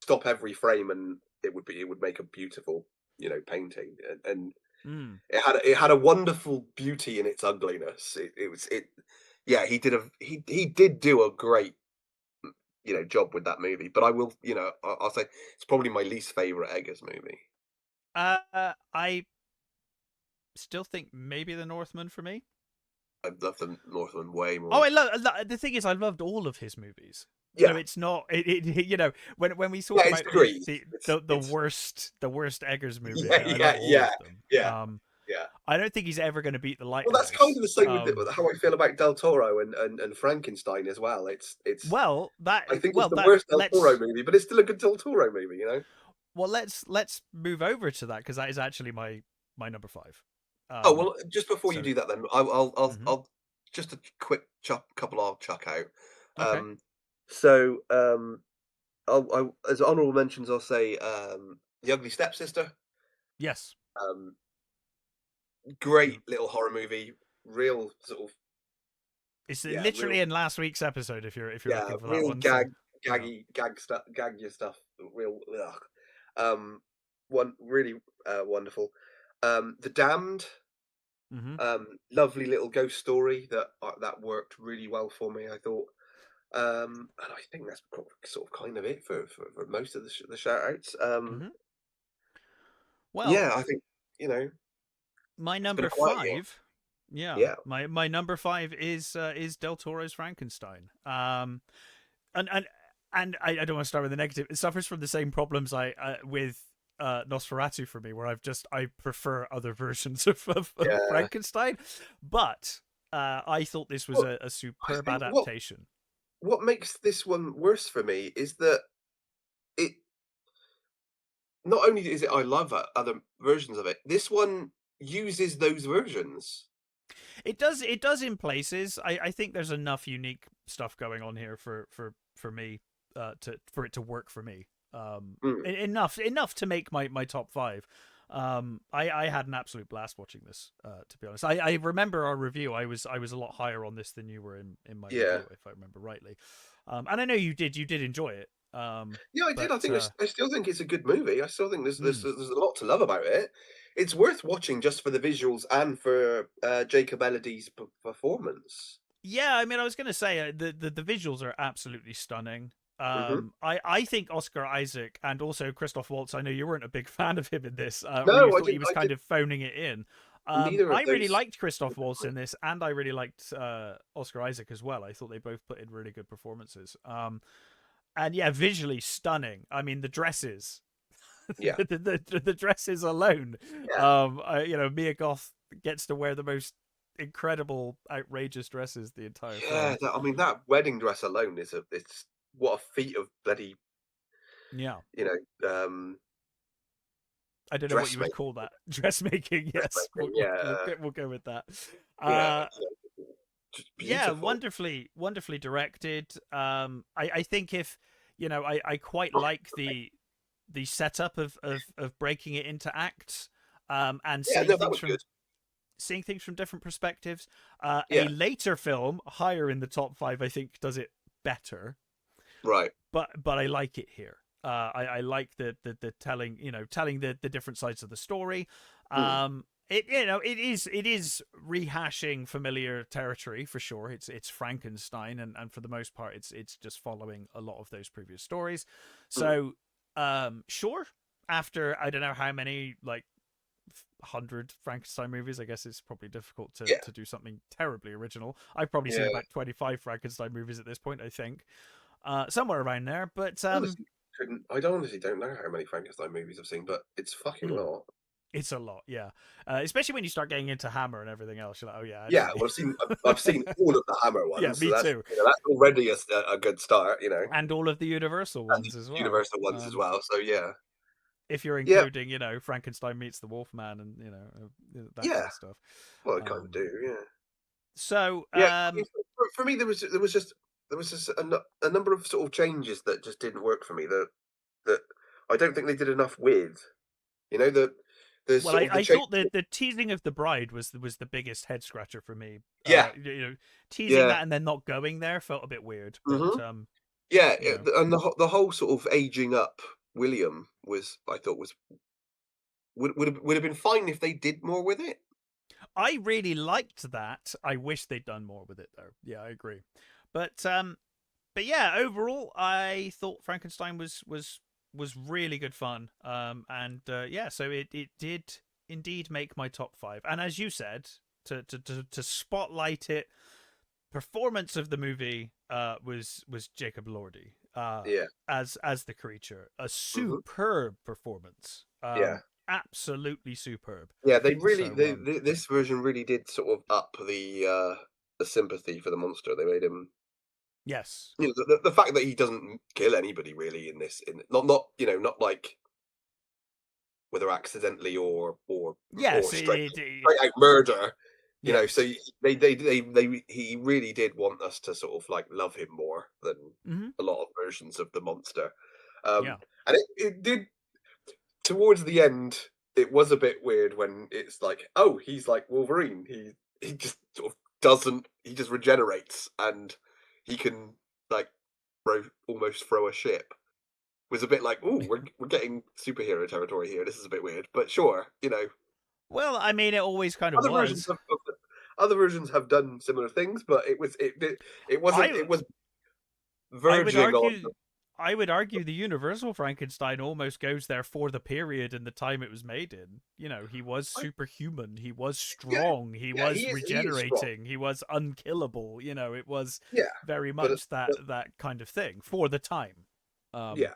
stop every frame and it would make a beautiful painting, and Mm. it had a wonderful beauty in its ugliness. It was it Yeah, he did do a great job with that movie. But I will I'll say it's probably my least favorite Eggers movie. I still think maybe The Northman for me. I love the Northman way Oh, more. the thing is, I loved all of his movies. So Yeah, it's not you know when we talk yeah, it's about the degrees. the It's the worst Eggers movie, yeah, I yeah, love all yeah, of them. yeah, yeah. I don't think he's ever going to beat The Well, that's kind Lighthouse. of the same with how I feel about Del Toro and Frankenstein as well. It's I think it's Well the that worst Del Toro let's movie, but it's still a good Del Toro movie. let's move over to that because that is actually my number five. Oh, Um, well, just before you so do that then, mhm. I'll just a quick couple I'll chuck out. Okay, Um, so, as honorable mentions, I'll say, The Ugly Stepsister. yes, Um, yeah. Great little horror movie, real sort of, It's yeah, real, literally in last week's episode if you're yeah, looking for that real one. So yeah. gag stuff, gag your stuff, real, ugh. Um, one really, wonderful. The Damned. Hmm. Lovely little ghost story that worked really well for me, I thought. And I think that's sort of kind of it for most of the shout outs. Hmm. Well, Yeah, I think, you know, my it's been a number quiet year. five, yeah, Yeah. my number five is Del Toro's Frankenstein. And I don't want to start with the negative. It suffers from the same problems I with Nosferatu for me, where I prefer other versions of Yeah. Frankenstein. But I thought this was Well, a I superb think adaptation. what makes this one worse for me is that it not only is it I love other versions of it, this one uses those versions. It does in places. I think there's enough unique stuff going on here for me to for it to work for me. Mm, Enough to make my top five. I had an absolute blast watching this. To be honest, I remember our review. I was a lot higher on this than you were in my yeah. review, if I remember rightly. And I know you did enjoy it. Yeah, I did. But I still think it's a good movie. I still think mm, there's a lot to love about it. It's worth watching just for the visuals and for Jacob Elordi's performance. yeah, I mean, I was gonna say the visuals are absolutely stunning. Mhm. I think Oscar Isaac and also Christoph Waltz. I know you weren't a big fan of him in this, or you No, I thought he didn't. was I kind did of phoning it in. neither of I really those. liked Christoph Waltz in this, and I really liked Oscar Isaac as well. I thought they both put in really good performances. And yeah, visually stunning. I mean, the dresses, Yeah. the dresses alone. Yeah. Mia Goth gets to wear the most incredible, outrageous dresses the entire Yeah, film. that, I mean, that wedding dress alone is it's what a feat of bloody, Yeah. you I don't know what you would dressmaking. call that. Dressmaking, yes. Dressmaking, yeah, We'll go with that. yeah, just Yeah, beautiful. wonderfully directed. I think if I quite Right. like the setup of breaking it into acts, and Yeah, no, that was good. seeing things from different perspectives. A Yeah, later film higher in the top five, I think, does it better, right. but I like it here. I like the telling telling the different sides of the story. Mm, It is rehashing familiar territory for sure. It's Frankenstein, and for the most part it's just following a lot of those previous stories. mm. So sure, after I don't know how many, like 100 Frankenstein movies, I guess it's probably difficult Yeah, to do something terribly original. I've probably seen yeah. about 25 Frankenstein movies at this point, I think, somewhere around there. But Honestly, couldn't. I don't honestly don't know how many Frankenstein movies I've seen, but it's fucking a mm, lot. it's a lot, yeah. Especially when you start getting into Hammer and everything else. You're like, oh yeah, Yeah, actually, well, I've seen all of the Hammer yeah, ones, so me too, that's already a good start, and all of the Universal and the ones as well. Universal ones as well. So yeah, If you're yeah, including, Frankenstein meets the Wolfman and that kind yeah. of stuff. Well, I kind of Um, do. Yeah, so yeah. I mean, for me, there was just a number of sort of changes that just didn't work for me. That I don't think they did enough with. You know, the Well, sort of the I change. thought that the teasing of the bride was the biggest head scratcher for me. Yeah, Teasing yeah. that and then not going there felt a bit weird. But Hmm. Yeah, you know, and the whole sort of aging up William was, I thought, was would have been fine if they did more with it. I really liked that. I wish they'd done more with it though. Yeah, I agree. But yeah, overall, I thought Frankenstein was really good fun. And yeah, so it did indeed make my top five. And as you said, to spotlight it, performance of the movie was Jacob Lordy Yeah. as the creature. A Hmm. superb performance. Yeah. Absolutely superb. Yeah, they really So this version really did sort of up the sympathy for the monster. They made him, yes. the fact that he doesn't kill anybody really in this, not not like whether accidentally or Yes, straight out murder. So yes. he really did want us to sort of like love him more than Hmm. a lot of versions of the monster. Yeah. And it did towards the end. It was a bit weird when it's like, oh, he's like Wolverine. He just sort of doesn't. He just regenerates and he can like almost throw a ship. Was a bit like, ooh, we're getting superhero territory here. This is a bit weird, but sure, Well, I mean, it always kind of other versions was. of other versions have done similar things, but it wasn't. I It was I would verging on. argue I would argue the Universal Frankenstein almost goes there for the period and the time it was made in. He was I, superhuman, he was yeah, strong, he yeah, was he is strong. regenerating, he was unkillable. It was Yeah, very but much that but that kind of thing for the time. Um yeah,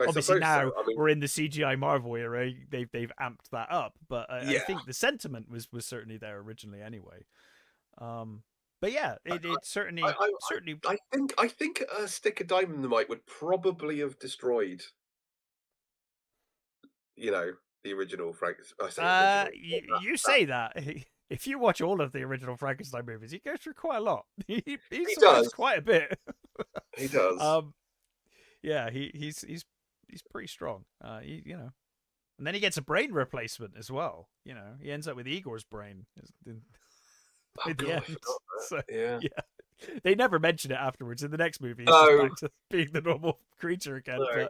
I Obviously suppose so. now I mean, we're in the CGI Marvel era, they've amped that up, but I yeah, think the sentiment was certainly there originally anyway. But yeah, it I certainly I certainly I think a stick of dynamite would probably have destroyed, you know, the original Frank. I say original. you That say that. If you watch all of the original Frankenstein movies, he goes through quite a lot. He he survives does. quite a bit. He does. um, yeah, he's pretty strong. And then he gets a brain replacement as well. He ends up with Igor's brain in, Oh in the god, I end. forgot So that. Yeah. yeah, they never mention it afterwards. In the next movie, he's just No, back to being the normal creature again. no.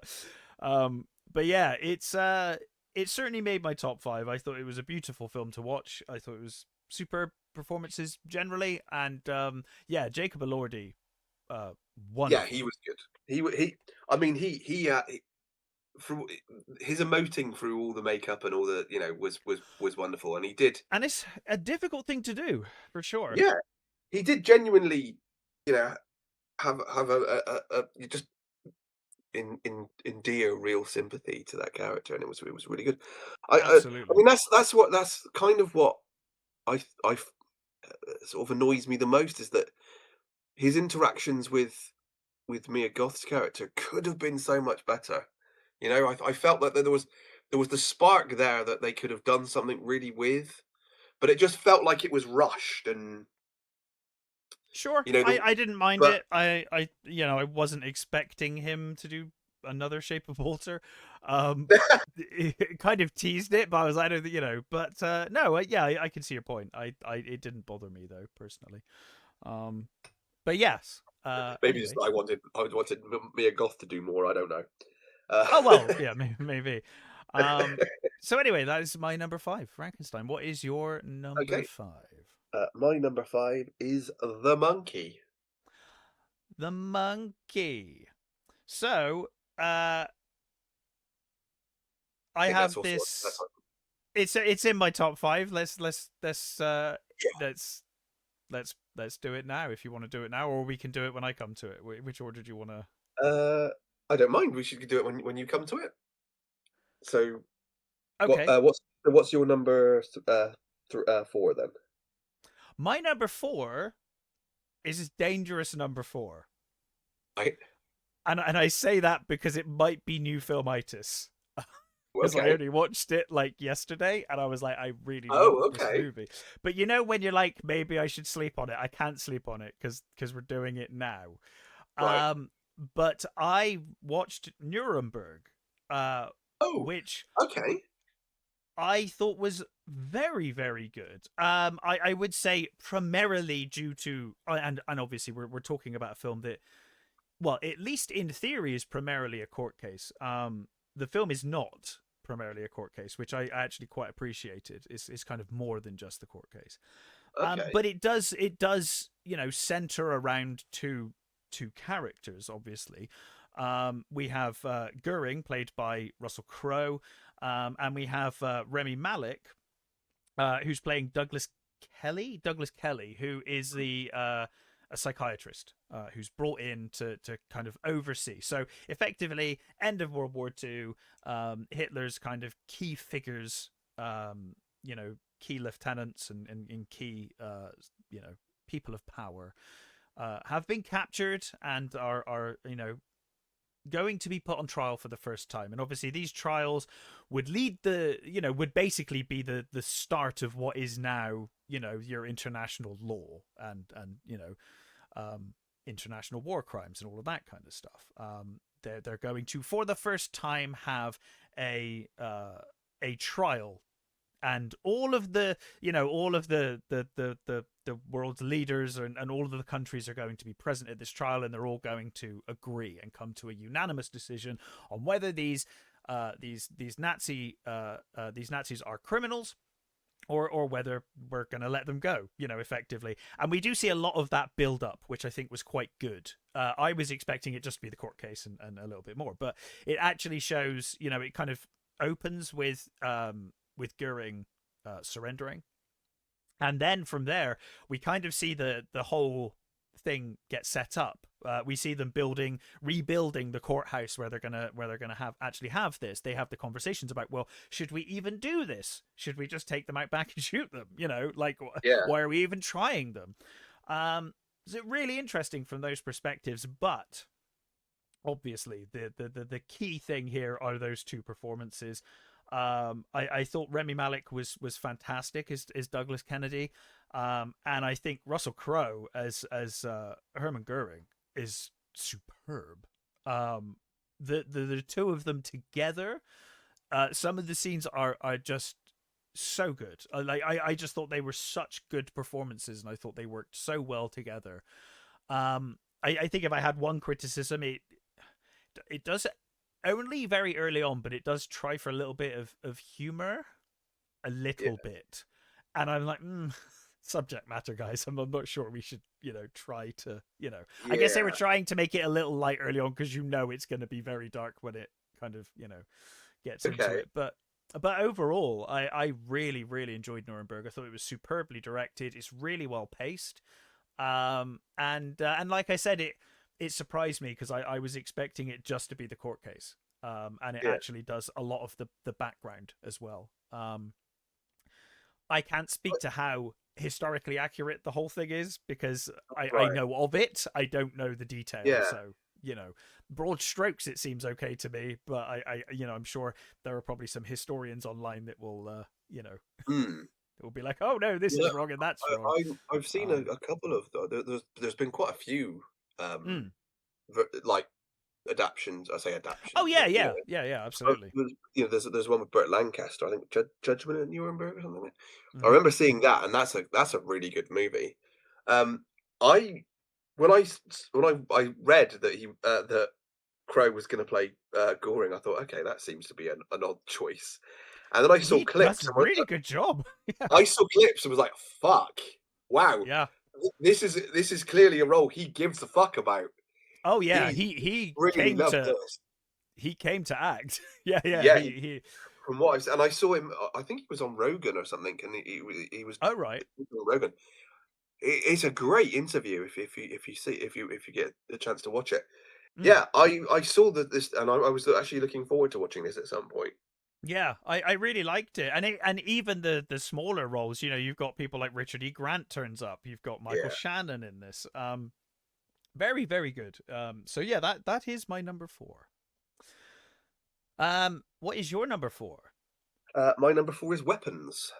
But yeah, it certainly made my top five. I thought it was a beautiful film to watch. I thought it was superb performances generally, and yeah, Jacob Elordi uh, Yeah, he wonderful. was good. He. I mean, through his emoting through all the makeup and all the was wonderful, and he did. And it's a difficult thing to do, for sure. Yeah, he did genuinely, you know, have you just endear real sympathy to that character, and it was really good. I Absolutely. mean, that's kind of what sort of annoys me the most is that his interactions with Mia Goth's character could have been so much better. I felt that there was the spark there that they could have done something really with, but it just felt like it was rushed and Sure, you know the I didn't mind but it. I wasn't expecting him to do another Shape of Water. It kind of teased it, but I was I don't but no, yeah, I can see your point. I it didn't bother me though personally. Um, but yes. maybe just Anyway. I wanted Mia Goth to do more. I don't know. Oh well, yeah, maybe. Um, so anyway, that is my number five, Frankenstein. What is your number Okay, five? my number five is the monkey. The monkey. So, uh, I I think that's have also that's this. It's in my top five. Let's let's do it now. If you want to do it now, or we can do it when I come to it. Which order do you want to? I don't mind. We should do it when you come to it. So Okay, what's your number 4 then? my number four is dangerous number four, I and I say that because it might be new filmitis. Because I Okay. only watched it like yesterday, and I was like, I really love Oh, this okay. movie. But you know when you're like, maybe I should sleep on it. I can't sleep on it because we're doing it now. Right. Um, but I watched Nuremberg, Oh, which okay. I thought was very good. I would say primarily due to and obviously we're talking about a film that, well, at least in theory, is primarily a court case. The film is not primarily a court case, which I actually quite appreciated. It's kind of more than just the court case. Okay. But it does center around two characters. Obviously, we have Goering played by Russell Crowe, and we have Remy Malik, who's playing Douglas Kelly, who is the a psychiatrist who's brought in to kind of oversee. So effectively, end of World War II, Hitler's kind of key figures, key lieutenants and key people of power have been captured and are going to be put on trial for the first time. And obviously these trials would lead would basically be the start of what is now your international law and international war crimes and all of that kind of stuff. They're going to, for the first time, have a trial, and all of the world's leaders and all of the countries are going to be present at this trial, and they're all going to agree and come to a unanimous decision on whether these Nazis are criminals, or whether we're going to let them go, effectively. And we do see a lot of that build up, which I think was quite good. I was expecting it just to be the court case and a little bit more, but it actually shows, it kind of opens with Goering surrendering, and then from there we kind of see the whole thing get set up. We see them rebuilding the courthouse where they're gonna have this. They have the conversations about, well, should we even do this? Should we just take them out back and shoot them? Like, Yeah. why are we even trying them? So really interesting from those perspectives, but obviously the key thing here are those two performances. I thought Remy Malik was fantastic as Douglas Kennedy, and I think Russell Crowe as Hermann Goering is superb. Um, the two of them together, some of the scenes are just so good. I just thought they were such good performances, and I thought they worked so well together. I think if I had one criticism, it does only very early on, but it does try for a little bit of humor, a Yeah. little bit, and I'm like, subject matter, guys. I'm not sure we should, try to, I guess they were Yeah. trying to make it a little light early on because it's going to be very dark when it kind of, gets into Okay. it. But overall, I really, really enjoyed Nuremberg. I thought it was superbly directed. It's really well paced. And like I said, it surprised me because I was expecting it just to be the court case. And it Yeah. actually does a lot of the background as well. I can't speak to how historically accurate the whole thing is because I Right. know of it. I don't know the details. Yeah. So, broad strokes, it seems okay to me. But I'm sure there are probably some historians online that will, Mm. it will be like, oh no, this Yeah. is wrong and that's wrong. I've seen Um, a couple of there's been quite a few mm. like adaptions. I say Oh adaptions, yeah, but yeah, yeah, yeah, absolutely. there's one with Burt Lancaster. I think Judgment at Nuremberg or something. I Hmm. remember seeing that, and that's a really good movie. Um, I when I read that that Crow was going to play Goring, I thought, okay, that seems to be an odd choice. And then I saw He does clips, a and really good job. Yeah, I saw clips and was like, "Fuck, wow, yeah. this is clearly a role he gives a fuck about. Oh yeah, He he really came loved to this." act. Yeah, yeah. Yeah, He. from what and I saw him. I think he was on Rogan or something, and he was Oh right. on Rogan. It's a great interview if you get the chance to watch it. Mm. Yeah, I saw that this, and I was actually looking forward to watching this at some point. Yeah, I really liked it, and even the smaller roles. You've got people like Richard E. Grant turns up. You've got Michael Yeah, Shannon in this. Very very good. So yeah, that is my number 4. What is your number 4? my number 4 is Weapons.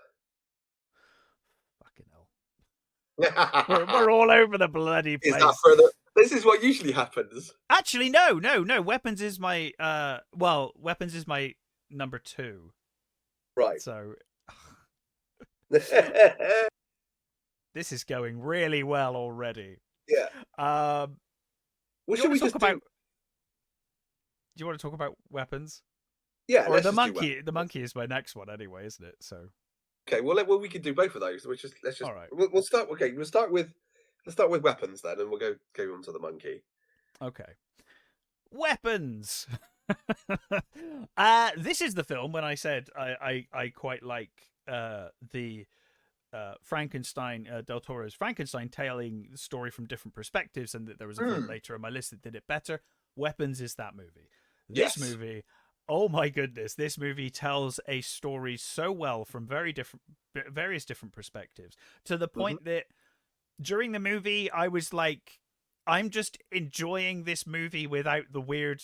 Fucking hell, we're all over the bloody Is that place. further? This is what usually happens. Actually, no. Weapons is my Weapons is my number 2. Right. So this is going really well already. Yeah. Um, Well, do you should want we to talk just do? about? Do you want to talk about weapons? Yeah, Or let's the just do monkey? The Weapons. monkey is my next one anyway, isn't it? So Okay. Well, we could do both of those. Let's just all right, we'll start. Okay, let's start with Weapons then, and we'll go on to the monkey. okay. Weapons. This is the film when I said I quite like the Frankenstein, Del Toro's Frankenstein, telling the story from different perspectives, and that there was a film Mm, later on my list that did it better. Weapons is that movie. This yes. movie, oh my goodness, this movie tells a story so well from various different perspectives, to the Hmm. point that during the movie I was like, I'm just enjoying this movie without the weird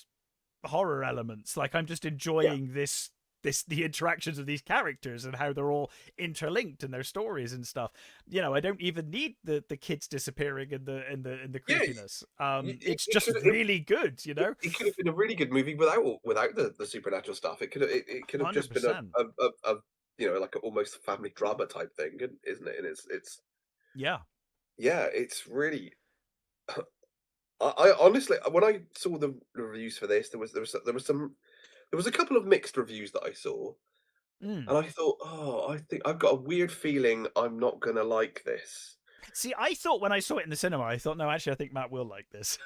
horror elements. Like I'm just Yeah. enjoying the interactions of these characters and how they're all interlinked in their stories and stuff. I don't even need the kids disappearing and the Yeah. creepiness. It, It's it just could really good. it could have been a really good movie without the supernatural stuff. It could have just been 100%. a like a almost family drama type thing, isn't it? And it's Yeah. yeah, it's really. I honestly, when I saw the reviews for this, there was a couple of mixed reviews that I saw, Mm. and I thought, oh, I think I've got a weird feeling I'm not gonna like this See, I thought when I saw it in the cinema, I thought, no, actually, I think Matt will like this.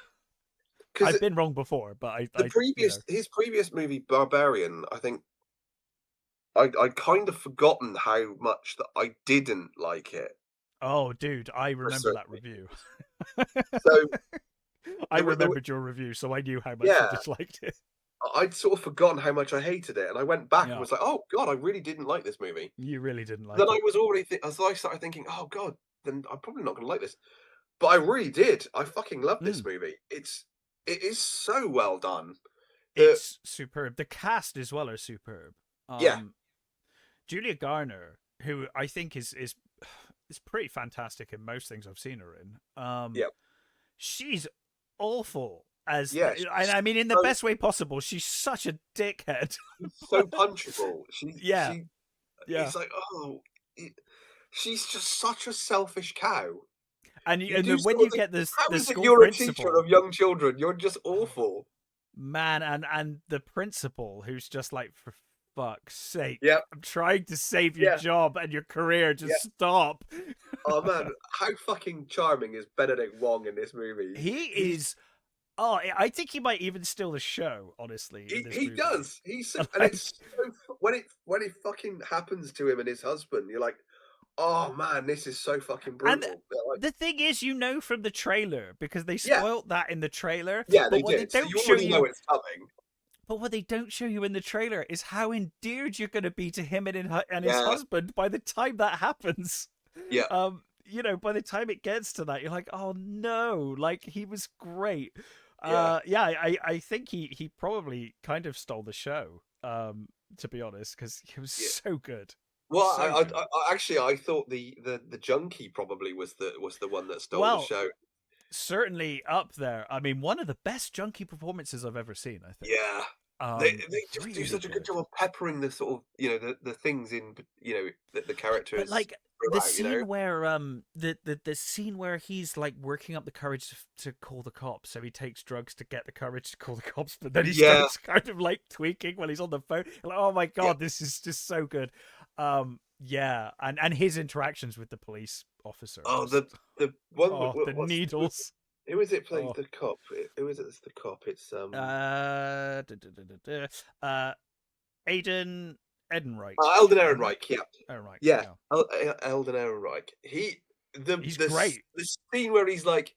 because I've been wrong before, but the I, previous his previous movie Barbarian, I think I kind of forgotten how much that I didn't like it oh, dude, I for remember certain that review. reasons. So I there were remembered your review, so I knew how much you yeah, disliked it. I'd sort of forgotten how much I hated it, and I went back and Yeah, was like, oh god, I really didn't like this movie. you really didn't Then like I it. was already so I started thinking, oh god, then I'm probably not gonna like this. But I really did. I fucking love this Mm. movie. It is so well done. The It's superb. The cast as well are superb. Yeah, Julia Garner, who I think is pretty fantastic in most things I've seen her in. yeah, She's awful as, yeah. and She's I mean in the so best way possible. She's such a dickhead. she's so punchable. Yeah, She yeah. it's like it, she's just such a selfish cow. You And do then when sort of you think, get this how the is it school you're a teacher principal, of young children? You're just oh, awful. man, and the principal who's just like, for fuck's sake. Yeah, I'm trying to save your yeah, job and your career. yeah. Just stop. Oh man, how fucking charming is Benedict Wong in this movie? He He's is. Oh, I think he might even steal the show, honestly, in this he movie. does. He's so, and Like, it's so, when it fucking happens to him and his husband, you're like, oh man, this is so fucking and brutal. Like, the thing is, you know from the trailer, because they yeah, spoilt that in the trailer. yeah, But they what they did. So don't you show already know you, it's coming. but what they don't show you in the trailer is how endeared you're going to be to him and his Yeah, husband by the time that happens. yeah, By the time it gets to that, you're like, oh no, like he was great. yeah, Yeah, I think he probably kind of stole the show. To be honest, because he was yeah. so good, Well, so good. I actually I thought the junkie probably was the one that stole the Well, show. certainly up there. I mean, one of the best junkie performances I've ever seen. I think. Yeah. They just do Really such a good good. job of peppering the sort of, the things in, the But characters like the throughout, you know? scene where the scene where he's like working up the courage to call the cops, so he takes drugs to get the courage to call the cops, but then he Yeah, starts kind of like tweaking while he's on the phone. Like, oh my yeah. god, this is just so good. Yeah, and his interactions with the police officer, Oh, just the one the needles. who is it plays Oh, the cop? Who is it that's the cop? It's, uh, Aiden Edenreich. Eldon Edenreich. Ehrenreich, yeah. Edenreich. Yeah, Yeah, Eldon Ehrenreich. he's great. The scene where he's like,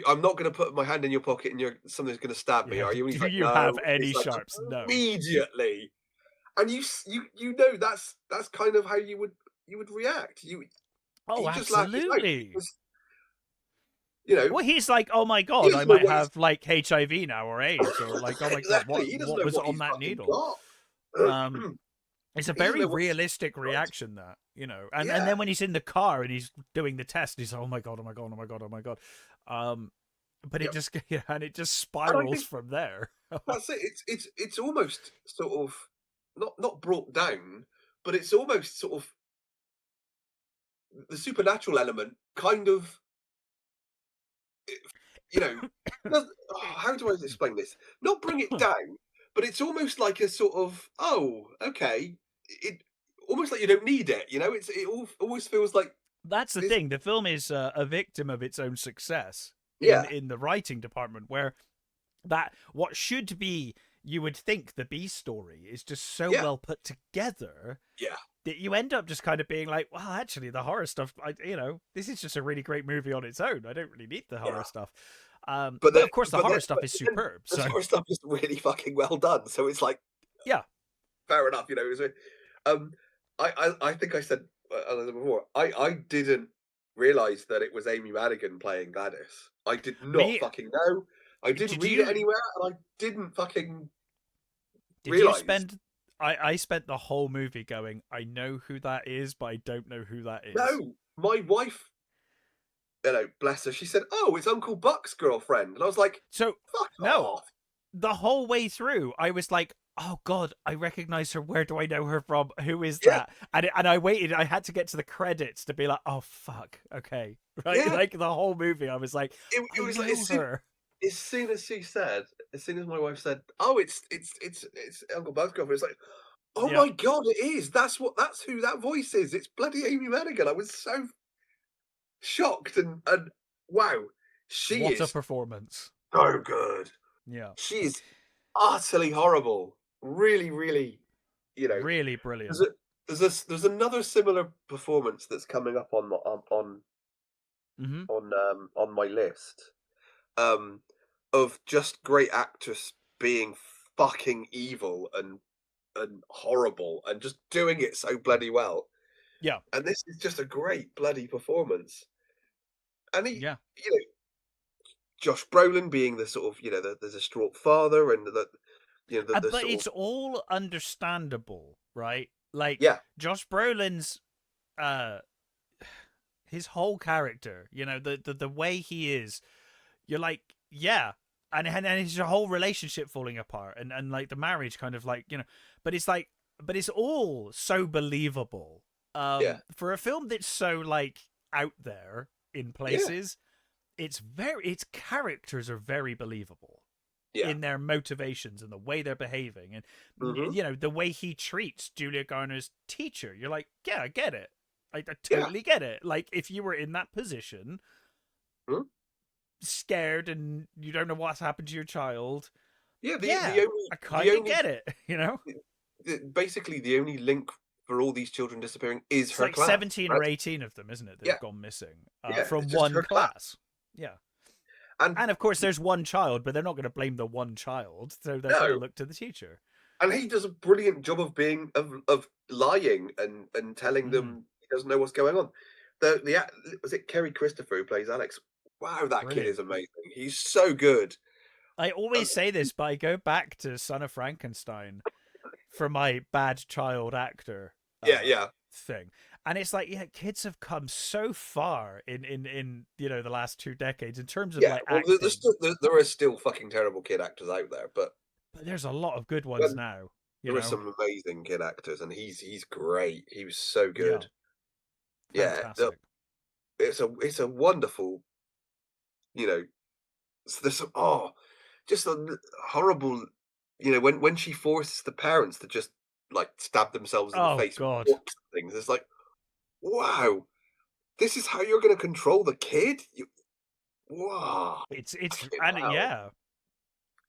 "I'm not gonna put my hand in your pocket and something's gonna stab me, Yeah. are you?" And he's Do like, you "No." have And any he's like, sharps? No. immediately. And you know that's kind of how you would react. Oh, You just laugh it out absolutely. because, you know, Well, he's like, oh my he god, I doesn't know might what he's have like HIV now or AIDS, or like, oh my god, exactly, he doesn't what know was what on he's that fucking needle? got. Um, it's a He doesn't very know what he's realistic got. reaction that, and Yeah, then when he's in the car and he's doing the test, he's like, oh my god, oh my god, oh my god, oh my god. But yeah. it just and it just And I spirals think from there. that's it. It's almost sort of not brought down, but it's almost sort of the supernatural element kind of, you know, how do I explain this? Not bring it down, but it's almost like a sort of, oh, okay, it almost like you don't need it. Always feels like That's the this. thing. The film is a victim of its own success Yeah, in the writing department, where that what should be, you would think, the B story is just so yeah, well put together yeah, that you end up just kind of being like, well, actually, the horror stuff, this is just a really great movie on its own. I don't really need the horror yeah. stuff. But But then, of course, the horror stuff is then superb. the So sort of stuff is really fucking well done. So it's like, yeah, fair enough. Um, I think I said, before. I didn't realize that it was Amy Madigan playing Gladys. I did not me, fucking know. I didn't did read it you anywhere, and I didn't fucking did you realize. spend? I spent the whole movie going, I know who that is, but I don't know who that is. No, my wife, bless her, she said, "Oh, it's Uncle Buck's girlfriend," and I was like, So "Fuck no, off." the whole way through, I was like, "Oh God, I recognize her. Where do I know her from? Who is Yeah, that?" And I waited. I had to get to the credits to be like, "Oh fuck, okay." Right, yeah. like the whole movie, I was like, It "I was like know her." as soon as my wife said, "Oh, it's Uncle Buck's girlfriend," it's like, "Oh Yeah, my god, it is! That's who that voice is. It's bloody Amy Madigan." I was so shocked and wow, she what a is performance! so good. Yeah, She is utterly horrible. Really, really, you know. really There's brilliant. a there's another similar performance that's coming up Hmm. on my list, um, of just great actress being fucking evil and horrible and just doing it so bloody well. Yeah, And this is just a great bloody performance. And yeah. you know, Josh Brolin being the sort of, the distraught father and the But sort it's of, all understandable, right? Like yeah, Josh Brolin's uh his whole character, the way he is, you're like, yeah, and his whole relationship falling apart, and like the marriage kind of like, but it's like, but it's all so believable. yeah, For a film that's so like out there in yeah, places, its characters are very believable. Yeah. in their motivations and the way they're behaving, and Hmm. you know, the way he treats Julia Garner's teacher. You're like, yeah, I get it. I Yeah. totally get it. Like, if you were in that position, Hmm. scared and you don't know what's happened to your child, Yeah. yeah, I The kind of only get it. You know, basically the only link for all these children disappearing is it's her like class. 17 or That's, 18 of them, isn't it, that yeah. have gone missing Yeah. from It's just one her class. class. Yeah. And And of course, there's one child, but they're not going to blame the one child, so they're going to no, look to the teacher. and he does a brilliant job of being of lying and telling Mm, them he doesn't know what's going on. Was it Kerry Christopher who plays Alex? Wow, that kid brilliant. is amazing. He's so good. I Um, always say this, but I go back to Son of Frankenstein for my bad child actor yeah, uh, yeah, thing. And it's like, yeah, kids have come so far in you know, the last 2 decades in terms of yeah. like Well, acting, there are still fucking terrible kid actors out there, but but there's a lot of good ones when now. You there are know, some amazing kid actors, and he's great. He was so yeah, good. Yeah, fantastic. it's a wonderful, you know. There's some just a horrible, when she forces the parents to just like stab themselves in the Oh face with God, forks and things. It's like, wow, this is how you're going to control the kid. Wow, it's fucking and hell. yeah.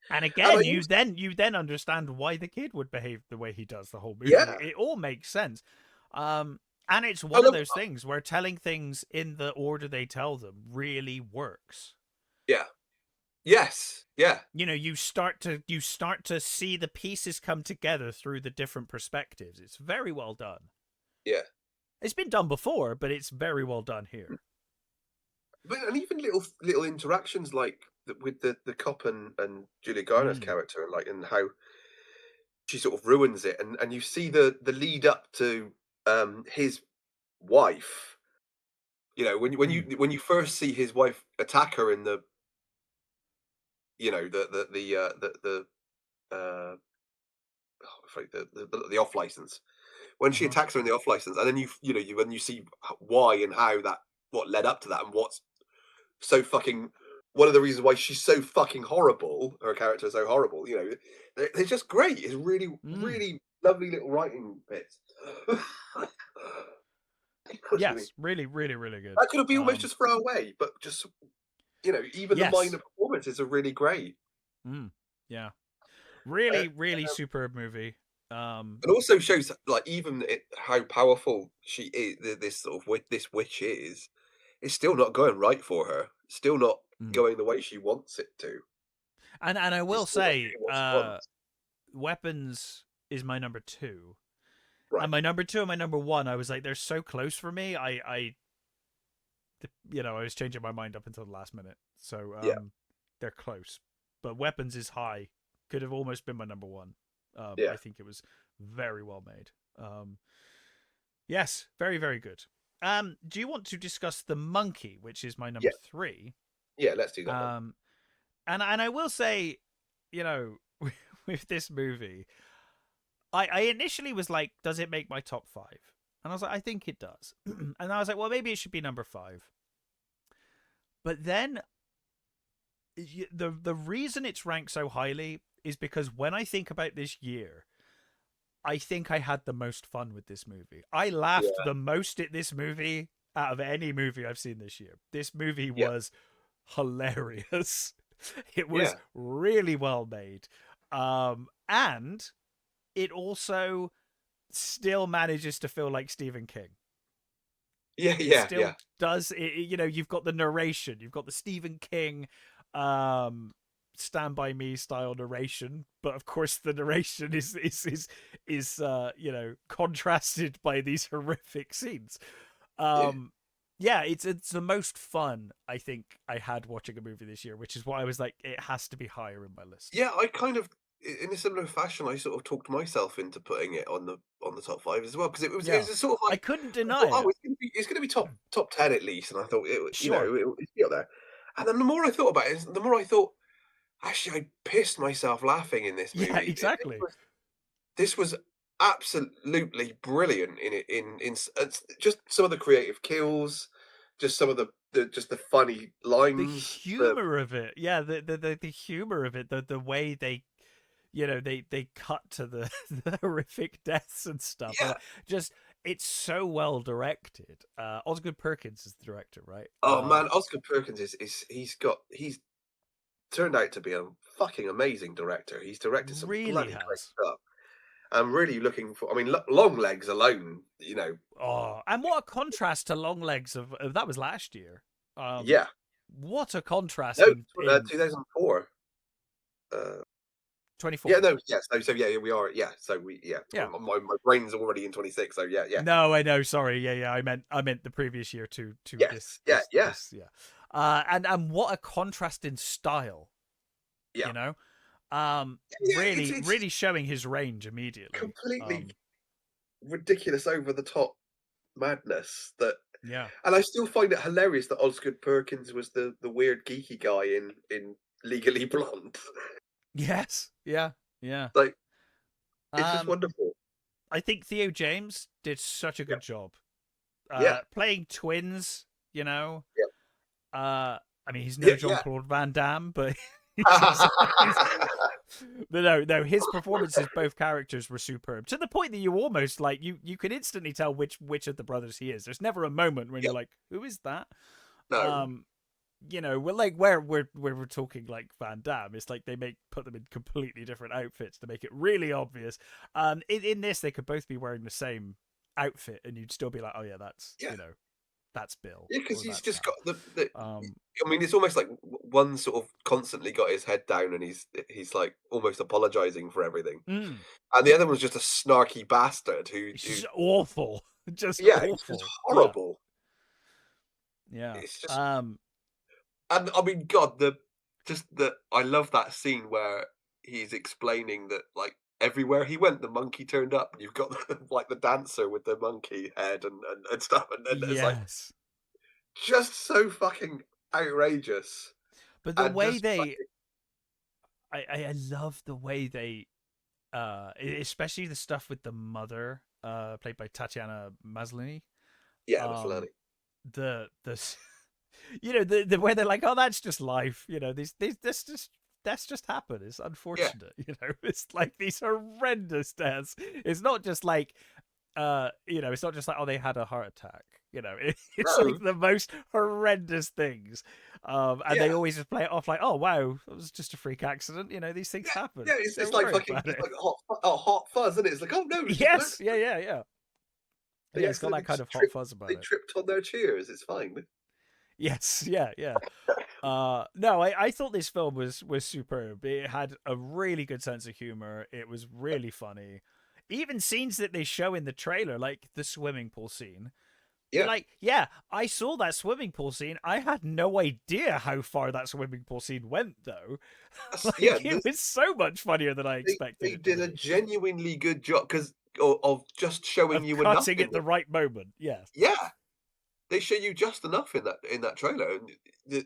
And And I again, also, you then understand why the kid would behave the way he does the whole movie. yeah, It all makes sense. And it's I one of love, those things where telling things in the order they tell them really works. yeah, yes, yeah, You know, you start to see the pieces come together through the different perspectives. It's very well done. yeah. It's been done before, but it's very well done here. But and even little interactions like with the cop and Julia Garner's Mm. character, and like and how she sort of ruins it, and you see the lead up to his wife. Mm. When you first see his wife attack her in the uh the off license, when she Uh-huh. attacks her in the off license, and then when you see why and how that what led up to that, and what's so fucking one of the reasons why she's so fucking horrible, her character is so horrible, they're just great. It's really, Mm. really lovely little writing bits. Excuse me. Yes, really, really, really good. That could have been almost just throw away, but just even the minor Yes. performances are really great. Mm. Yeah. Uh, Really, really superb movie. Um, it also shows like even how powerful she is. This sort of this witch is. It's still not going right for her. Still not mm. going the way she wants it to. And I She's will still not say, getting what she wants. Weapons is my number two, and Right. my number two and my number one. I was like, they're so close for me. You know, I was changing my mind up until the last minute. So, Yeah. they're close, but Weapons is high. Could have almost been my number one. I Yeah. think it was very well made. Yes, very, very good. Do you want to discuss The Monkey, which is my number Yeah. three? Yeah. Let's do that then. Um, and I will say, you know, with this movie, I initially was like, does it make my top five? And I was like, I think it does. And I was like, well, maybe it should be number five. But then the reason it's ranked so highly is because when I think about this year, I think I had the most fun with this movie. I laughed Yeah. the most at this movie out of any movie I've seen this year. This movie Yeah. was hilarious. It was Yeah. really well made. And it also still manages to feel like Stephen King. Yeah. It Yeah. still Yeah. does you know, you've got the narration, you've got the Stephen King Stand By Me style narration, but of course the narration is you know, contrasted by these horrific scenes. Yeah. Yeah, it's the most fun I think I had watching a movie this year, which is why I was like, it has to be higher in my list. Yeah. I kind of, in a similar fashion, I sort of talked myself into putting it on the top five as well, because it Yeah, was a sort of I like couldn't I deny thought, oh, it. it's gonna be top 10 at least, and I thought Sure. it'd be up there. And then the more I thought about it, the more I thought, actually, I pissed myself laughing in this Yeah, movie. exactly. This was absolutely brilliant in it. Just some of the creative kills, just some of the funny The lines. humor of it, yeah, the humor of it, the way they, they cut to the, the horrific deaths and stuff. Yeah. Just it's so well directed. Osgood Perkins is the director, right? Oh man, Oscar Perkins is he's turned out to be a fucking amazing director. He's directed some Really bloody great has. stuff. I'm really looking for. I mean, Long Legs alone, Oh, and what a contrast to Longlegs of that was last year. yeah. What a contrast No, in 2004. Uh, yeah, 24. no, yes, no, so yeah, we are, yeah, so yeah. Yeah. My brain's already in 26, so yeah, yeah, No, I know. Sorry. Yeah, yeah. I meant the previous year to this yes, yeah, yeah, this. And what a contrast in style. yeah, You know, yeah. It's really showing his range immediately. completely ridiculous, over the top madness that, Yeah. and I still find it hilarious that Osgood Perkins was the weird geeky guy in Legally Blonde. Yes. Yeah. Yeah. Like, it's just Um, wonderful. I think Theo James did such a Yeah, good job. yeah, Playing twins. You know. yeah, I mean, he's no yeah, Jean yeah. Claude Van Damme, but he's but no, his performances, both characters were superb to the point that you almost like you can instantly tell which of the brothers he is. There's never a moment when Yeah, you're like, who is that? no, Um, we're like where we're talking like Van Damme. It's like they put them in completely different outfits to make it really obvious. In this they could both be wearing the same outfit, and you'd still be like, oh yeah, that's yeah. that's Bill Yeah, because or he's that's just Sam. got the Um, I mean, it's almost like one sort of constantly got his head down, and he's, like, almost apologizing for everything, mm, and the other one's just a snarky bastard it's who just awful, just yeah, it's just awful. Yeah, horrible. yeah. It's just, and I mean, God, I love that scene where he's explaining that, like, everywhere he went, the monkey turned up, and you've got, like, the dancer with the monkey head and stuff, and it's, like, Yes. just so fucking outrageous But the and way just they I love the way they especially the stuff with the mother, played by Tatiana Maslany. yeah, Um Maslany. the the where they're like, oh, that's just life, these that's just happened. It's Yeah. unfortunate, it's like these horrendous deaths. It's not just like it's not just like, oh, they had a heart attack. It's like No. the most horrendous things. And they Yeah. always just play it off like, oh wow, it was just a freak accident. These things Yeah. happen. Yeah, it's Don't like worry fucking about it's it. like hot fuzz, isn't it? It's like, "Oh, no, it's just an Yes, yeah, accident. yeah, yeah. They Yeah, it's got that accidentally kind just of hot fuzz they about it. tripped on their cheers. It's fine." Yes, yeah, yeah. No, I thought this film was superb. It had a really good sense of humor. It was really funny. Even scenes that they show in the trailer, like the swimming pool scene. You're Yeah. like, yeah, I saw that swimming pool scene. I had no idea how far that swimming pool scene went, though. Yeah, Like, it was so much funnier than I expected they it to did a be. genuinely good job 'cause of just showing Of you enough cutting in at the it. right moment. Yes. Yeah. They show you just enough in that trailer, and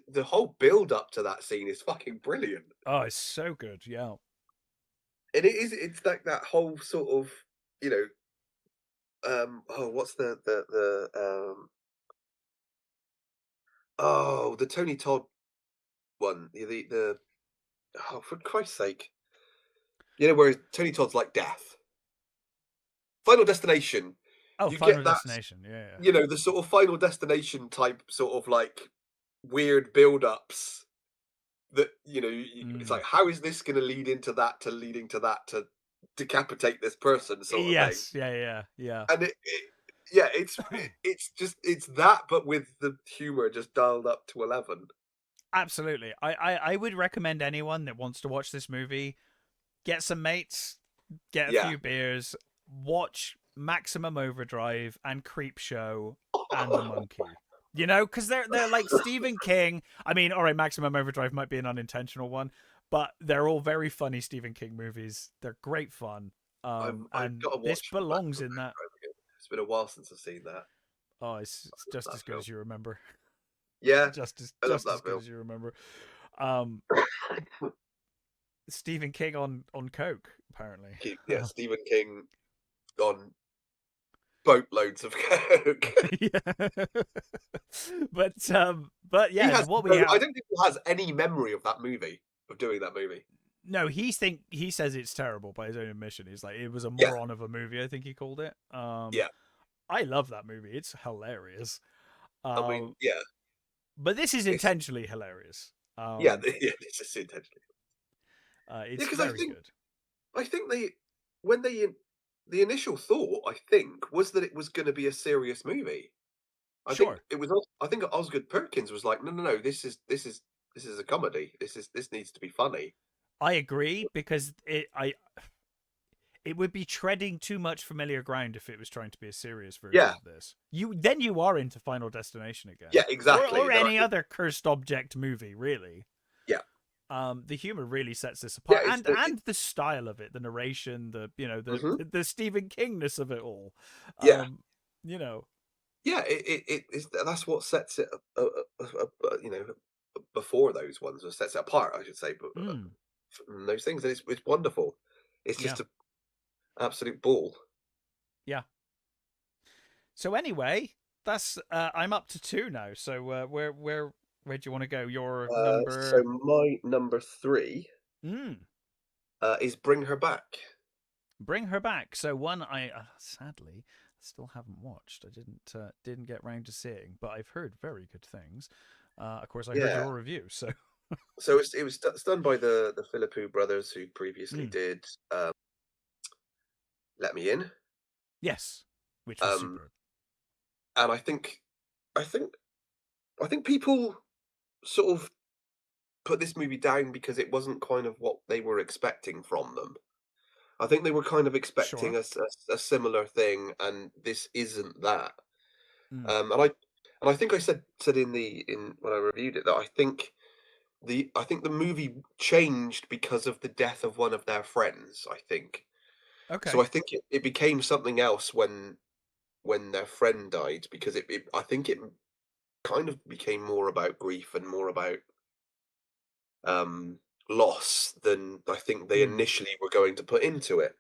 the whole build up to that scene is fucking brilliant. Oh, it's so good. Yeah. And it's like that whole sort of, you know, oh, what's the Tony Todd one, the oh, for Christ's sake, where Tony Todd's like death. Final Destination, Oh, you Final get that, Destination. Yeah, yeah. the sort of Final Destination type sort of like weird build-ups that, it's Mm. like, how is this gonna lead into that to leading to that to decapitate this person sort of thing. Yes. Yeah, yeah, yeah. And yeah, it's just it's that, but with the humor just dialed up to 11. Absolutely. I would recommend anyone that wants to watch this movie, get some mates, get a Yeah. few beers, watch Maximum Overdrive and Creep Show and The Monkey. Because they're like Stephen King. I mean, all right, Maximum Overdrive might be an unintentional one, but they're all very funny Stephen King movies. They're great fun. I've And gotta this watch belongs Maximum in that. Overdrive again. It's been a while since I've seen that. Oh, it's I love just as that good film. as you remember. Yeah, just as I love just as that good film. as you remember. Um, Stephen King on coke, apparently. Yeah, Stephen King on boatloads of coke. Yeah. But He yeah, has what we no. I have. don't think he has any memory of that movie, of doing that movie. No, he says it's terrible by his own admission. He's like, it was a Yeah, moron of a movie, I think he called it. yeah. I love that movie. It's hilarious. I mean, Um, yeah. but this is It's intentionally hilarious. yeah, yeah. It's just intentionally. Yeah, It's because very good. I think they when they the initial thought I think was that it was going to be a serious movie. I think Sure, it was. I think Osgood Perkins was like, no, no, no. This is a comedy. This needs to be funny. I agree because it would be treading too much familiar ground if it was trying to be a serious version Yeah, of this. You are into Final Destination again, yeah, exactly. or No, any other cursed object movie, really. yeah, The humor really sets this yeah. apart, and the style of it, the narration, the mhm. the Stephen Kingness of it all. Yeah, Um, you know, yeah. That's what sets it. Before those ones, or sets it apart, I should say. But mm, from those things, and it's wonderful. It's yeah, just an absolute ball. yeah. So anyway, that's I'm up to two now. So where do you want to go? Your So number. my number three Mm, is Bring Her Back. Bring Her Back. So one I sadly still haven't watched. I didn't get round to seeing, but I've heard very good things. Of course, I heard Yeah. your review. So So it's done by the Philippou brothers who previously mm, did Let Me In. yes, which was Um, superb. and I think I think people sort of put this movie down because it wasn't kind of what they were expecting from them. I think they were kind of expecting Sure. a similar thing, and this isn't that. Mm, Um, and I and I think I said in when I reviewed it that I think the movie changed because of the death of one of their friends. I think so. okay. I think it became something else when their friend died because I think it kind of became more about grief and more about um, loss than I think they Mm, initially were going to put into it.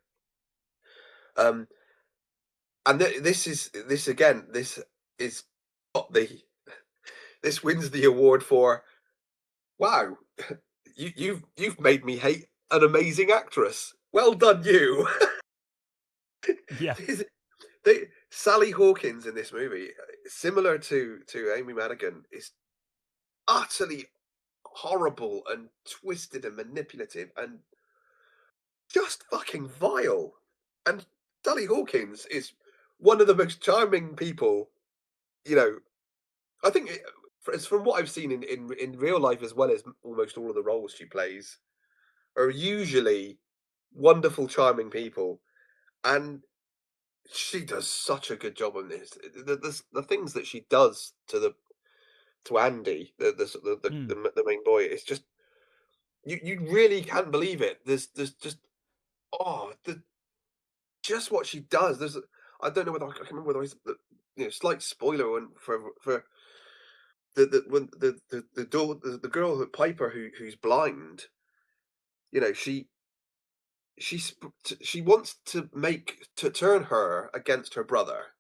Um, and this again. This is what the this wins the award for. Wow, you've made me hate an amazing actress. Well done, you. yeah. This- Sally Hawkins in this movie, similar to Amy Madigan, is utterly horrible and twisted and manipulative and just fucking vile. And Sally Hawkins is one of the most charming people, you know. I think it's from what I've seen in real life as well as almost all of the roles she plays are usually wonderful, charming people, and she does such a good job on this. The things that she does to Andy, Mm, the main boy, it's just you really can't believe it. There's just oh the just what she does. I don't know whether I can remember whether it's slight spoiler for the when the girl Piper who's blind. You know she wants to turn her against her brother,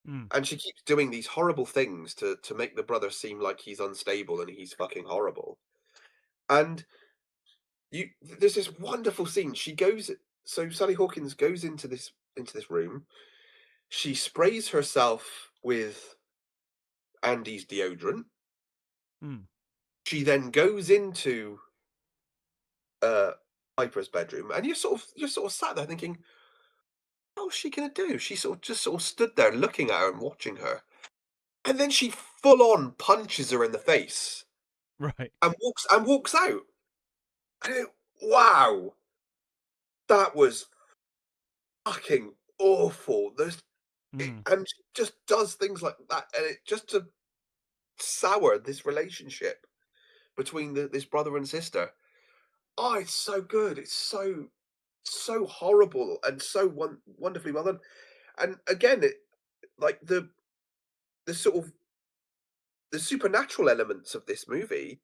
mm, and she keeps doing these horrible things to make the brother seem like he's unstable and he's fucking horrible. And there's this wonderful scene. So Sally Hawkins goes into this room. She sprays herself with Andy's deodorant. mm, She then goes into uh Piper's bedroom, and you're sort of sat there thinking, "What's she gonna do?" She sort of stood there looking at her and watching her, and then she full on punches her in the face right. and walks out. And wow, that was fucking awful. Mm, And she just does things like that, and it just to sour this relationship between this brother and sister. Oh, it's so good. It's so horrible and so wonderfully well done. And again, like the sort of the supernatural elements of this movie,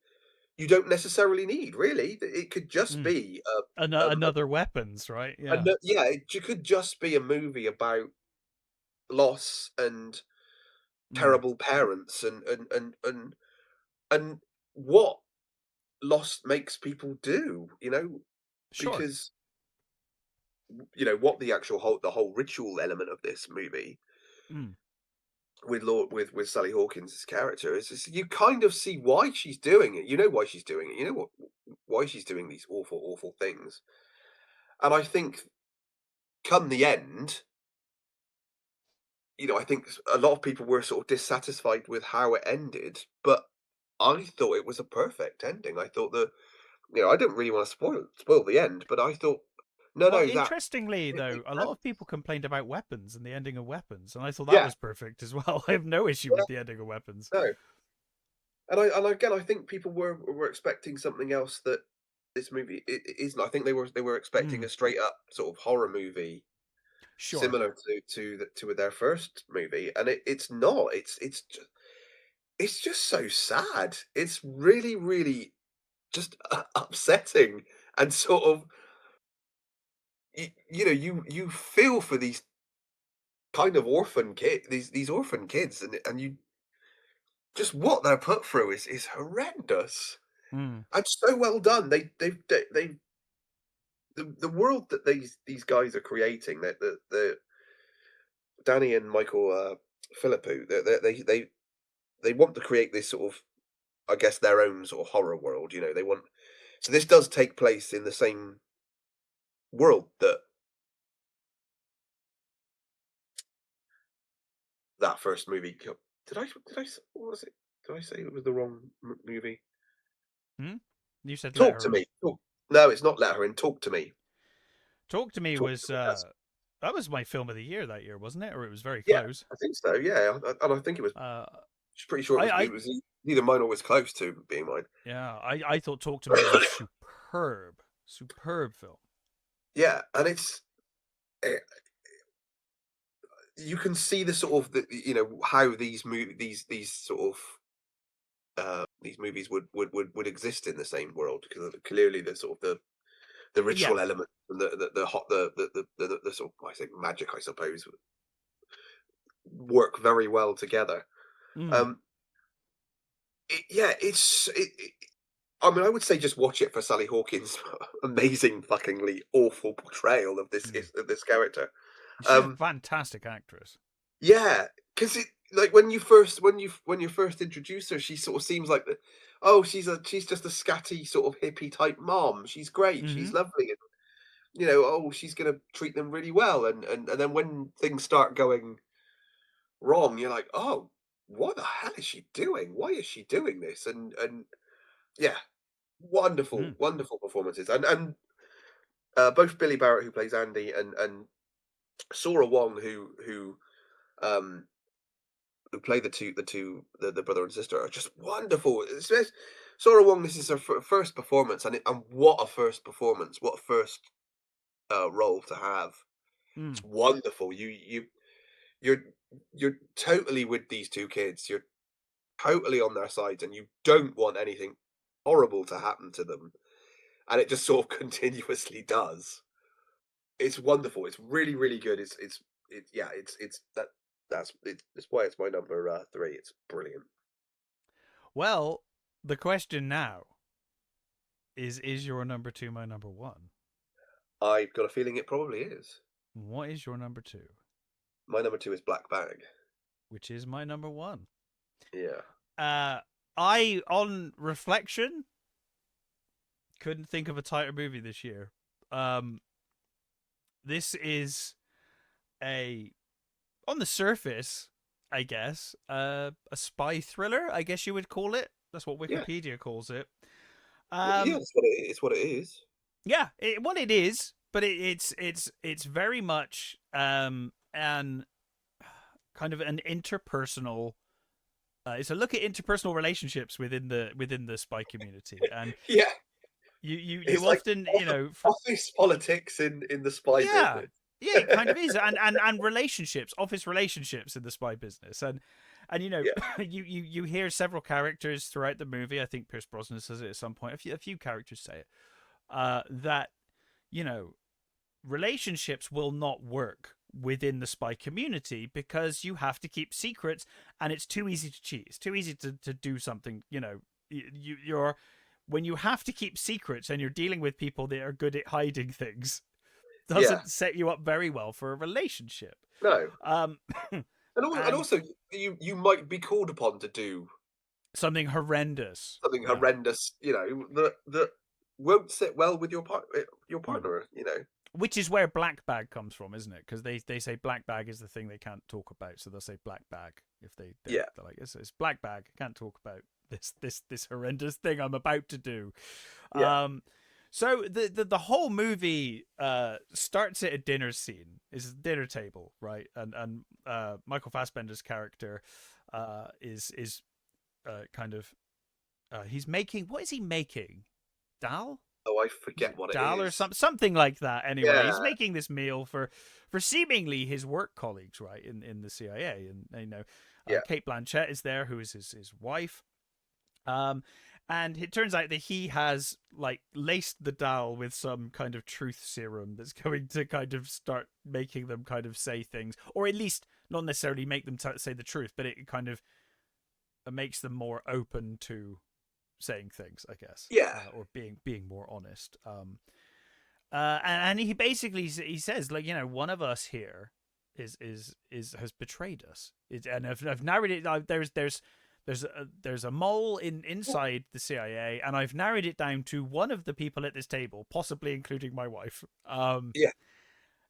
you don't necessarily need really. It could just mm. be Another weapons, right? Yeah. yeah, it could just be a movie about loss and Mm. terrible parents and what loss makes people do, Sure. because what the whole ritual element of this movie Mm. with Sally Hawkins' character is you kind of see why she's doing it. You know why she's doing it. You know why she's doing these awful, awful things. And I think come the end, I think a lot of people were sort of dissatisfied with how it ended, but I thought it was a perfect ending. I thought that I didn't really want to spoil the end, but I thought, no, Well, no, that interestingly, it though, makes a lot of sense. people complained about Weapons and the ending of Weapons, and I thought that Yeah, was perfect as well. I have no issue yeah, with the ending of Weapons. no, and again, I think people were expecting something else that this movie it isn't. I think they were expecting Mm. a straight up sort of horror movie Sure. similar to their first movie, and it's not. It's just so sad. It's really, really just upsetting and sort of you feel for these kind of these orphan kids, and you just what they're put through is horrendous Mm. and so well done. They the world that these guys are creating, that the Danny and Michael Philippou, they want to create this sort of, I guess, their own sort of horror world. They want, so this does take place in the same world that that first movie. What was it? Did I say it was the wrong movie? Hmm? You said Let Talk Her to In. me. No, it's not Let Her In. Talk to me. Talk to Me Talk to was me. that was my film of the year that year, wasn't it? Or it was very Yeah, close. I think so. Yeah, and I think it was. Uh, Pretty sure I, it I was either mine or was close to being mine. yeah, I thought Talk to Me was a superb, superb film. Yeah, and eh, you can see the sort of how these sort of these movies would exist in the same world, because clearly the sort of the Yeah. ritual element and the hot the sort of, I think, magic, I suppose, work very well together. Mm. Um, yeah, I mean, I would say just watch it for Sally Hawkins' amazing, fuckingly awful portrayal of Mm. this character. She's a Um, fantastic actress. yeah, because it like when you first introduce her, she sort of seems like oh, she's just a scatty sort of hippie type mom. She's great, Mm-hmm. she's lovely, and oh, she's gonna treat them really well, and then when things start going wrong, you're like, oh, what the hell is she doing? Why is she doing this? And yeah, wonderful, Mm. wonderful performances, and both Billy Barrett, who plays Andy, and Sora Wong, um who play the brother and sister, are just wonderful. Sora Wong, this is her first performance, and what a first performance! What a first role to have! It's Mm. wonderful. You're you're totally with these two kids. You're totally on their sides, and you don't want anything horrible to happen to them, and it just sort of continuously does. It's wonderful. It's really, really good. Yeah. It's why it's my number 3. It's brilliant. Well, the question now is your number two my number one? I've got a feeling it probably is. What is your number two? My number 2 is Black Bag. Which is my number one. Yeah. Uh, I, on reflection, couldn't think of a tighter movie this year. Um, this is a, on the surface, I guess, a spy thriller. I guess you would call it. That's what Yeah. Wikipedia calls it. Yeah, Um, it's what it is. yeah, what it is, but it's very much an kind of an interpersonal. It's a look at interpersonal relationships within the spy community, and Yeah. you It's like often office politics in the spy yeah, business. yeah, it kind of is, and relationships, office relationships in the spy business, and Yeah. you hear several characters throughout the movie. I think Pierce Brosnan says it at some point. A few characters say it. That you know relationships will not work within the spy community because you have to keep secrets, and it's too easy to cheat. It's too easy to do something. You're when you have to keep secrets and you're dealing with people that are good at hiding things, Yeah. doesn't set you up very well for a relationship. No. Um, And and also, you might be called upon to do something horrendous. something Yeah. horrendous, that won't sit well with your Mm. partner, Which is where black bag comes from, isn't it? Because they say black bag is the thing they can't talk about, so they'll say black bag if they're Yeah. like it's black bag. I can't talk about this horrendous thing I'm about to do. Yeah. So the whole movie starts at a dinner scene. It's a dinner table, right? And Michael Fassbender's character is kind of he's making, what is he making? Dal? Oh, I Is forget it what it Dal or is. something like that? Anyway, he's Yeah. making this meal for seemingly his work colleagues, right, in the CIA, and Yeah. Kate Blanchett is there, who is his wife. And it turns out that he has like laced the Dal with some kind of truth serum that's going to kind of start making them kind of say things, or at least not necessarily make them say the truth, but it kind of makes them more open to saying things, I guess, Yeah. or being more honest. And he basically he says, like, one of us here is has betrayed us. And I've narrated it. There's a mole inside the CIA, and I've narrowed it down to one of the people at this table, possibly including my wife. Yeah.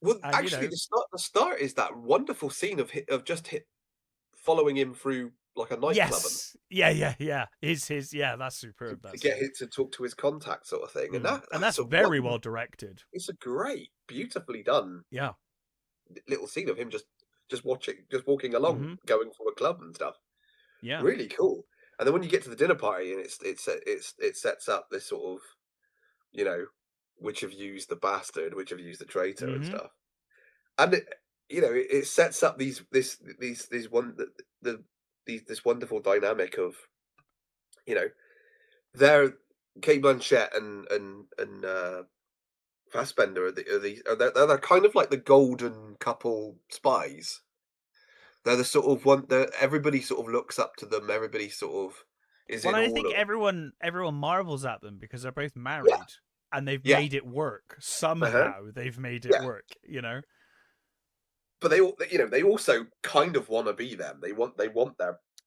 Well, And actually, the start is that wonderful scene of just following him through like a nightclub and yes, yeah. His yeah, that's superb. to That get scene. him to talk to his contact sort of thing, and And that's that's a very wonderful. well directed. It's a great, beautifully done Yeah. little scene of him just walking along, Mm-hmm. going for a club and stuff. Yeah. Really cool. And then when you get to the dinner party, and it sets up this sort of, you know, which of you's the bastard, which of you's the traitor and Mm-hmm. stuff. And it sets up these one the these this wonderful dynamic of, you know, they're Kate Blanchett and Fassbender they're kind of like the golden couple spies. They're the sort of one that everybody sort of looks up to them. Everybody sort of is Well, in I awe think of. everyone marvels at them because they're both Yeah, married and they've yeah, made it work. uh-huh, Somehow they've made it yeah. work. But they also kind of want to be them. They want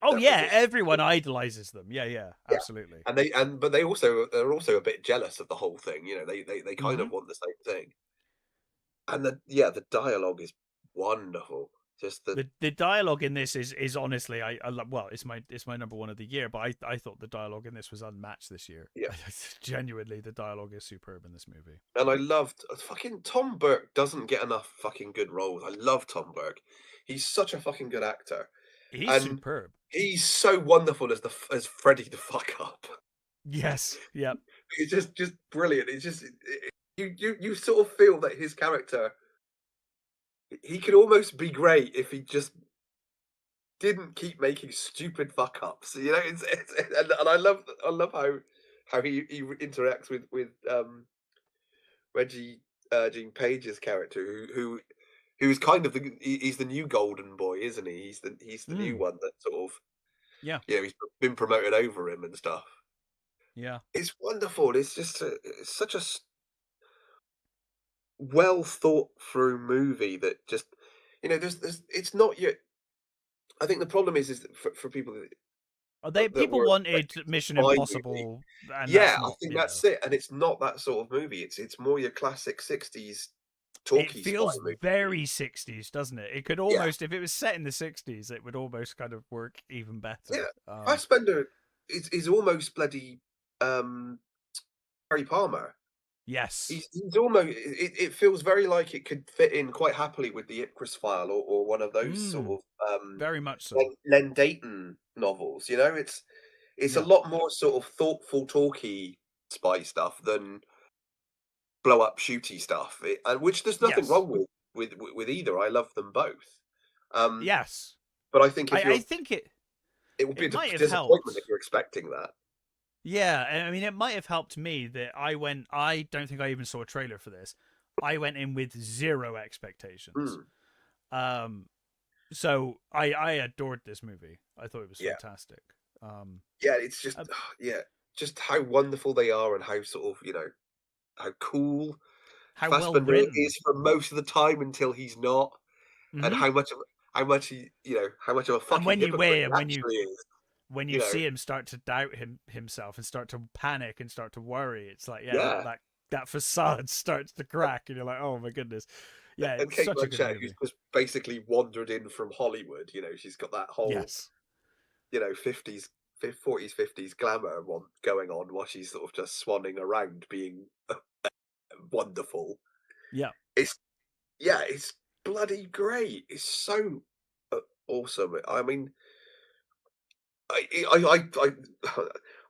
Oh their yeah, position. everyone idolizes them. Yeah, Yeah, absolutely. but they're also a bit jealous of the whole thing. They kind Hmm. of want the same thing. And the dialogue is wonderful. Just the The dialogue in this is honestly, I love. Well, it's my number one of the year, but I thought the dialogue in this was unmatched this year. yeah. Genuinely, the dialogue is superb in this movie. And I loved fucking Tom Burke doesn't get enough fucking good roles. I love Tom Burke. He's such a fucking good actor, He's and superb. he's so wonderful as Freddy the fuck up. Yes. Yep. It's just brilliant. It's just you sort of feel that his character he could almost be great if he just didn't keep making stupid fuck ups. And I love how he interacts with Reggie Gene Page's character who's kind of he's the new golden boy, isn't he? He's the new Mm. one that sort of Yeah. he's been promoted over him and stuff. Yeah. It's wonderful. It's such a well thought through movie that just there's it's not yet. I think the problem is that for people Oh, they that people were wanted expecting a Mission spy movie. Impossible, and Yeah, that's I not. think Yeah. that's it, and it's not that sort of movie. It's more your classic '60s It talkie spy feels movie. very 60s, doesn't it? It could Yeah, almost, if it was set in the 60s, it would almost kind of work even yeah. better. Fassbender is almost bloody um, Harry Palmer. Yes. He's almost. It feels very like it could fit in quite happily with the Ipcris File or one of those sort Mm, of very much so. Len Dayton novels. It's a Yeah. lot more sort of thoughtful, talky spy stuff than blow up shooty stuff. And which there's nothing Yes. wrong with either. I love them both. Um, Yes. but I think I think it will be it a might have disappointment if helped. you're expecting that. Yeah, I mean, it might have helped me that I don't think I even saw a trailer for this. I went in with zero expectations. Mm, Um, so I adored this movie. I thought it was Yeah, fantastic. Um, yeah. It's just uh, yeah, just how wonderful they are, and how sort of how cool how well Fassbender written. is for most of the time until he's not, and Hmm. how much he how much of a And fucking hypocrite he actually is. when you You know, see him start to doubt himself and start to panic and start to worry, it's like yeah, yeah. that facade starts to crack, and you're like, oh my goodness, yeah, And it's Kate such a good Blanchett, who's movie. just basically wandered in from Hollywood, she's got that whole, Yes, 50s, 40s, 50s glamour one going on while she's sort of just swanning around being wonderful. yeah, It's, yeah, it's bloody great. It's so awesome. I mean,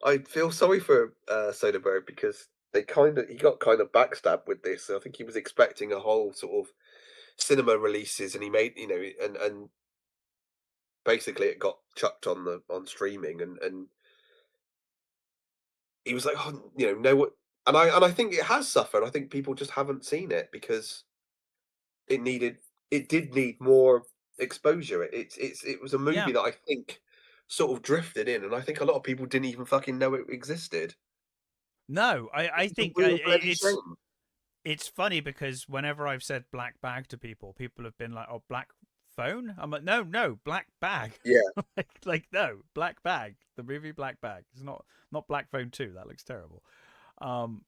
I feel sorry for Soderbergh because he got kind of backstabbed with this. I think he was expecting a whole sort of cinema releases, and he made, and basically it got chucked on streaming, and he was like, "Oh, no what," and I think it has suffered. I think people just haven't seen it because it needed it did need more exposure. It was a yeah. movie that I think sort of drifted in, and I think a lot of people didn't even fucking know it existed. No, I It's a think real bloody shame. it's funny because whenever I've said black bag to people, people have been like, "Oh, black phone." I'm like, "No, no, black bag." Yeah, like no, black bag. The movie Black Bag. It's not Black Phone 2. That looks terrible. Um,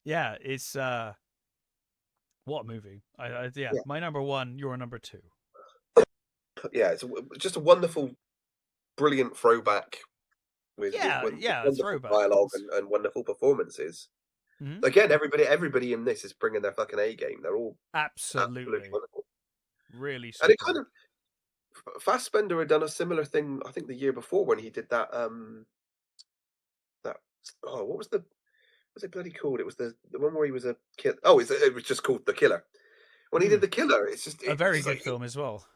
yeah, it's what a movie. Yeah, yeah, my number one, your number two. yeah. Just a wonderful, brilliant throwback Yeah, with yeah, wonderful throwback. dialogue It's, and wonderful performances. mhm. Again, everybody in this is bringing their fucking A game. They're all absolutely Absolutely, wonderful. really And it kind superb. of Fassbender had done a similar thing, I think, the year before when he did that what was it bloody called? It was the one where he was a kid. Oh, it was just called The Killer. When he did Mm, The Killer, a it's very just good like film as well.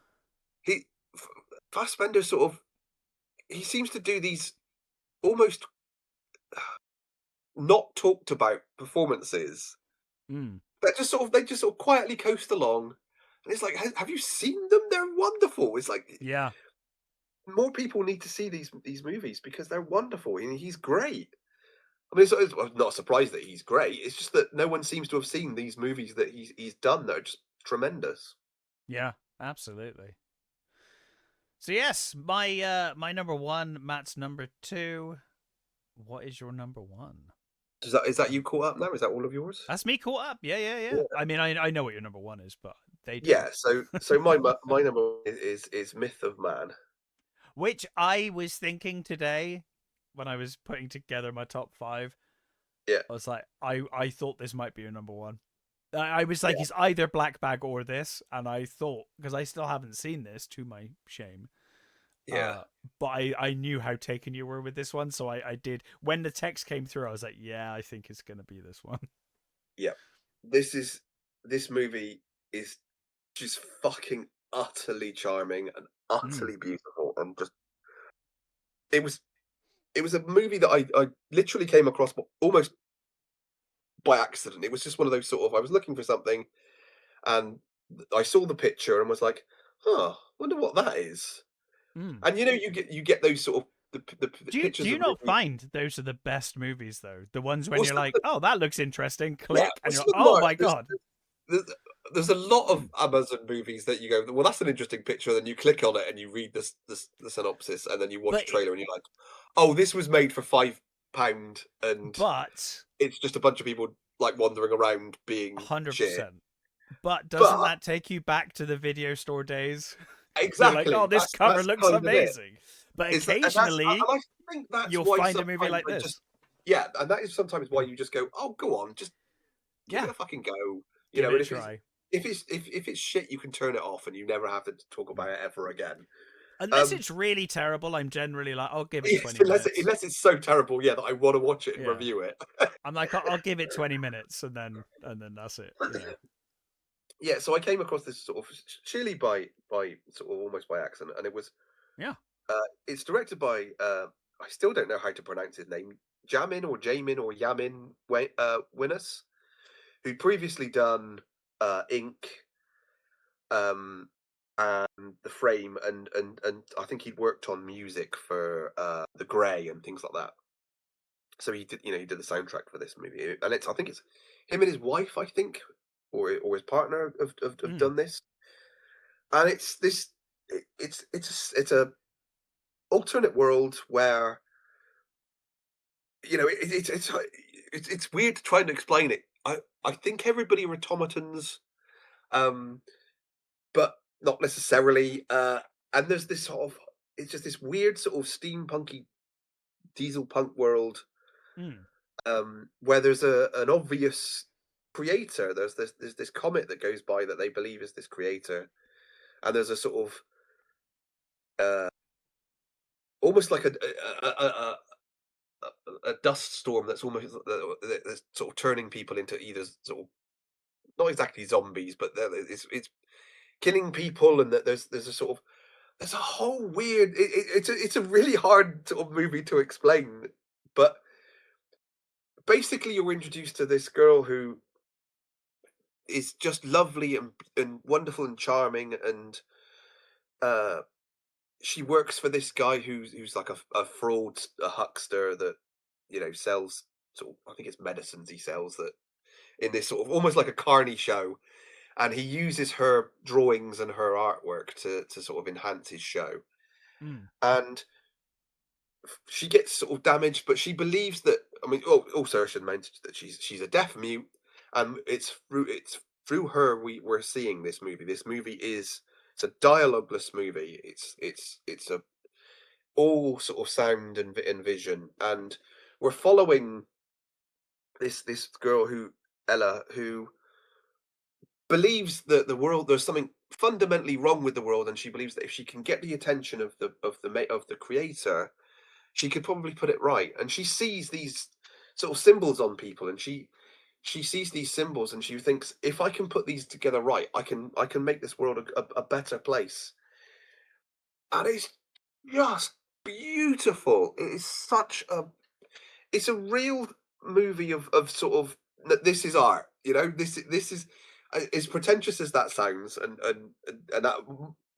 he F- Fassbender sort of he seems to do these almost not talked about performances Mm, that they just sort of quietly coast along. And it's like, have you seen them? They're wonderful. It's like yeah. more people need to see these movies because they're wonderful. And he's great. I mean, I'm not surprised that he's great. It's just that no one seems to have seen these movies that he's done that are just tremendous. Yeah, absolutely. So yes, my number one, Matt's number two. What is your number one? Is that you caught up now? Is that all of yours? That's me caught up. Yeah, yeah, yeah. Yeah. I mean, I know what your number one is, but they Yeah. don't. So my number one is Myth of Man. Which I was thinking today when I was putting together my top five. Yeah. I was like, I thought this might be your number one. I was like, Yeah. it's either Black Bag or this, and I thought because I still haven't seen this, to my shame. Yeah. Uh, but I knew how taken you were with this one, so I did. When the text came through, I was like, yeah, I think it's gonna be this one. Yeah. This is this movie is just fucking utterly charming and Mm, utterly beautiful, and just it was it was a movie that I literally came across almost by accident. It was just one of those sort of I was looking for something, and I saw the picture and was like, "Huh, wonder what that is." mm. And you get those sort of the Do pictures you of not movies. find those are the best movies though? The ones when Well, you're some of like, them, oh, that looks interesting, yeah, click, well, and you're some like, of them oh are. my god, There's, there's a lot of Amazon movies that you go, well, that's an interesting picture. Then you click on it and you read the synopsis, and then you watch but a trailer and you're like, oh, this was made for £5, and but it's just a bunch of people like wandering around being hundred shit. percent. But doesn't But that take you back to the video store days? You're like, oh, exactly, this cover that's looks kind of it. amazing. But Is that, occasionally and I think that's you'll why find a movie sometimes like this. yeah, and that is sometimes why you just go, oh, go on, just give it Yeah, a fucking go, give it and a try. if it's shit, you can turn it off and you never have to talk about Yeah. it ever again. Unless Um, it's really terrible, I'm generally like, I'll give it yes, 20 minutes. unless it's so terrible, yeah, that I want to watch it and Yeah. review it. I'm like, I'll give it 20 minutes and then that's it. Yeah. Yeah, so I came across this sort of surely by sort of almost by accident, and it was Yeah. it's directed by I still don't know how to pronounce his name, Jamin or Yamin Winus, who previously done Ink, and The Frame, and I think he'd worked on music for The Grey and things like that. So he did the soundtrack for this movie, and I think it's him and his wife, I think, or his partner have Mm. done this, and it's a alternate world where it's weird to try and explain it. I think everybody are automatons, um, but not necessarily. And there's this sort of it's just this weird sort of steampunky diesel punk world, Mm. where there's an obvious creator. There's this comet that goes by that they believe is this creator, and there's a sort of uh, almost like a dust storm that's almost that's sort of turning people into either sort of not exactly zombies, but it's killing people, and that there's a sort of there's a whole weird. It's a really hard sort of movie to explain, but basically you're introduced to this girl who is just lovely and wonderful and charming, and uh, she works for this guy who's like a fraud, a huckster that sells sort of I think it's medicines he sells that in this sort of almost like a carny show, and he uses her drawings and her artwork to sort of enhance his show. Mm. And she gets sort of damaged, but she believes that. I mean, also I should mention that she's a deaf mute, and it's through her we're seeing this movie. This movie is it's a dialogueless movie. It's a all sort of sound and vision, and we're following this girl Ella, who believes that there's something fundamentally wrong with the world, and she believes that if she can get the attention of the creator, she could probably put it right. And she sees these sort of symbols on people, and she sees these symbols, and she thinks, if I can put these together right, I can make this world a better place. And it's just beautiful. It is such a it's a real movie of sort of this is art. This is as pretentious as that sounds, and that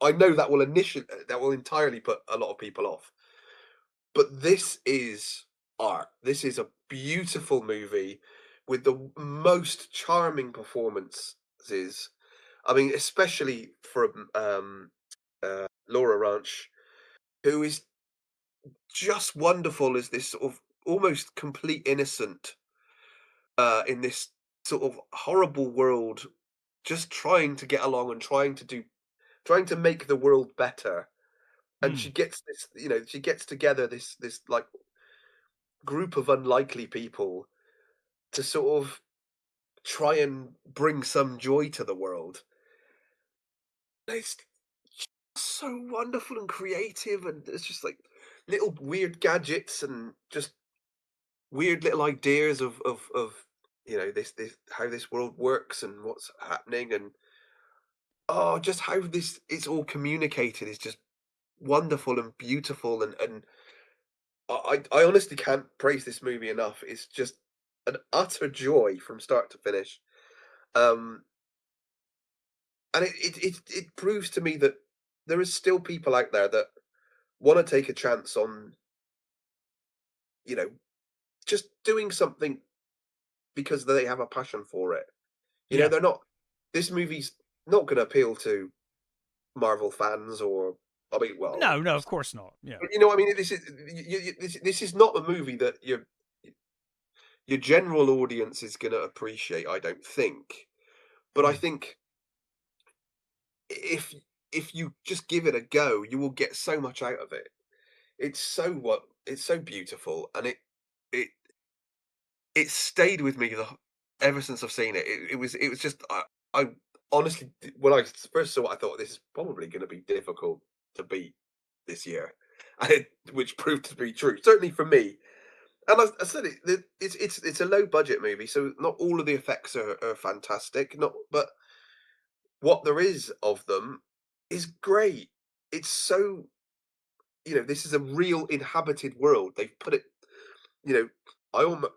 I know that will entirely put a lot of people off. But this is art. This is a beautiful movie with the most charming performances. I mean, especially from Laura Ranch, who is just wonderful as this sort of almost complete innocent in this sort of horrible world, just trying to get along and trying to make the world better. And Mm. she gets together this like group of unlikely people to sort of try and bring some joy to the world. It's so wonderful and creative, and it's just like little weird gadgets and just weird little ideas of this how this world works and what's happening, and just how this it's all communicated is just wonderful and beautiful, and I honestly can't praise this movie enough. It's just an utter joy from start to finish. Um, and it proves to me that there is still people out there that want to take a chance on, you know, just doing something because they have a passion for it. Yeah. They're not. This movie's not going to appeal to Marvel fans, or I mean, well, No, no, of course not. Yeah. but I mean, this is not a movie that your general audience is going to appreciate. I don't think, but I Mm. think if if you just give it a go, you will get so much out of it. It's so beautiful, and it it stayed with me ever since I've seen it. It was just I honestly when I first saw it, I thought this is probably going to be difficult to beat this year, which proved to be true. Certainly for me. And I said it's a low budget movie, so not all of the effects are fantastic. Not, but what there is of them is great. It's so this is a real inhabited world. They've put it. You know, I almost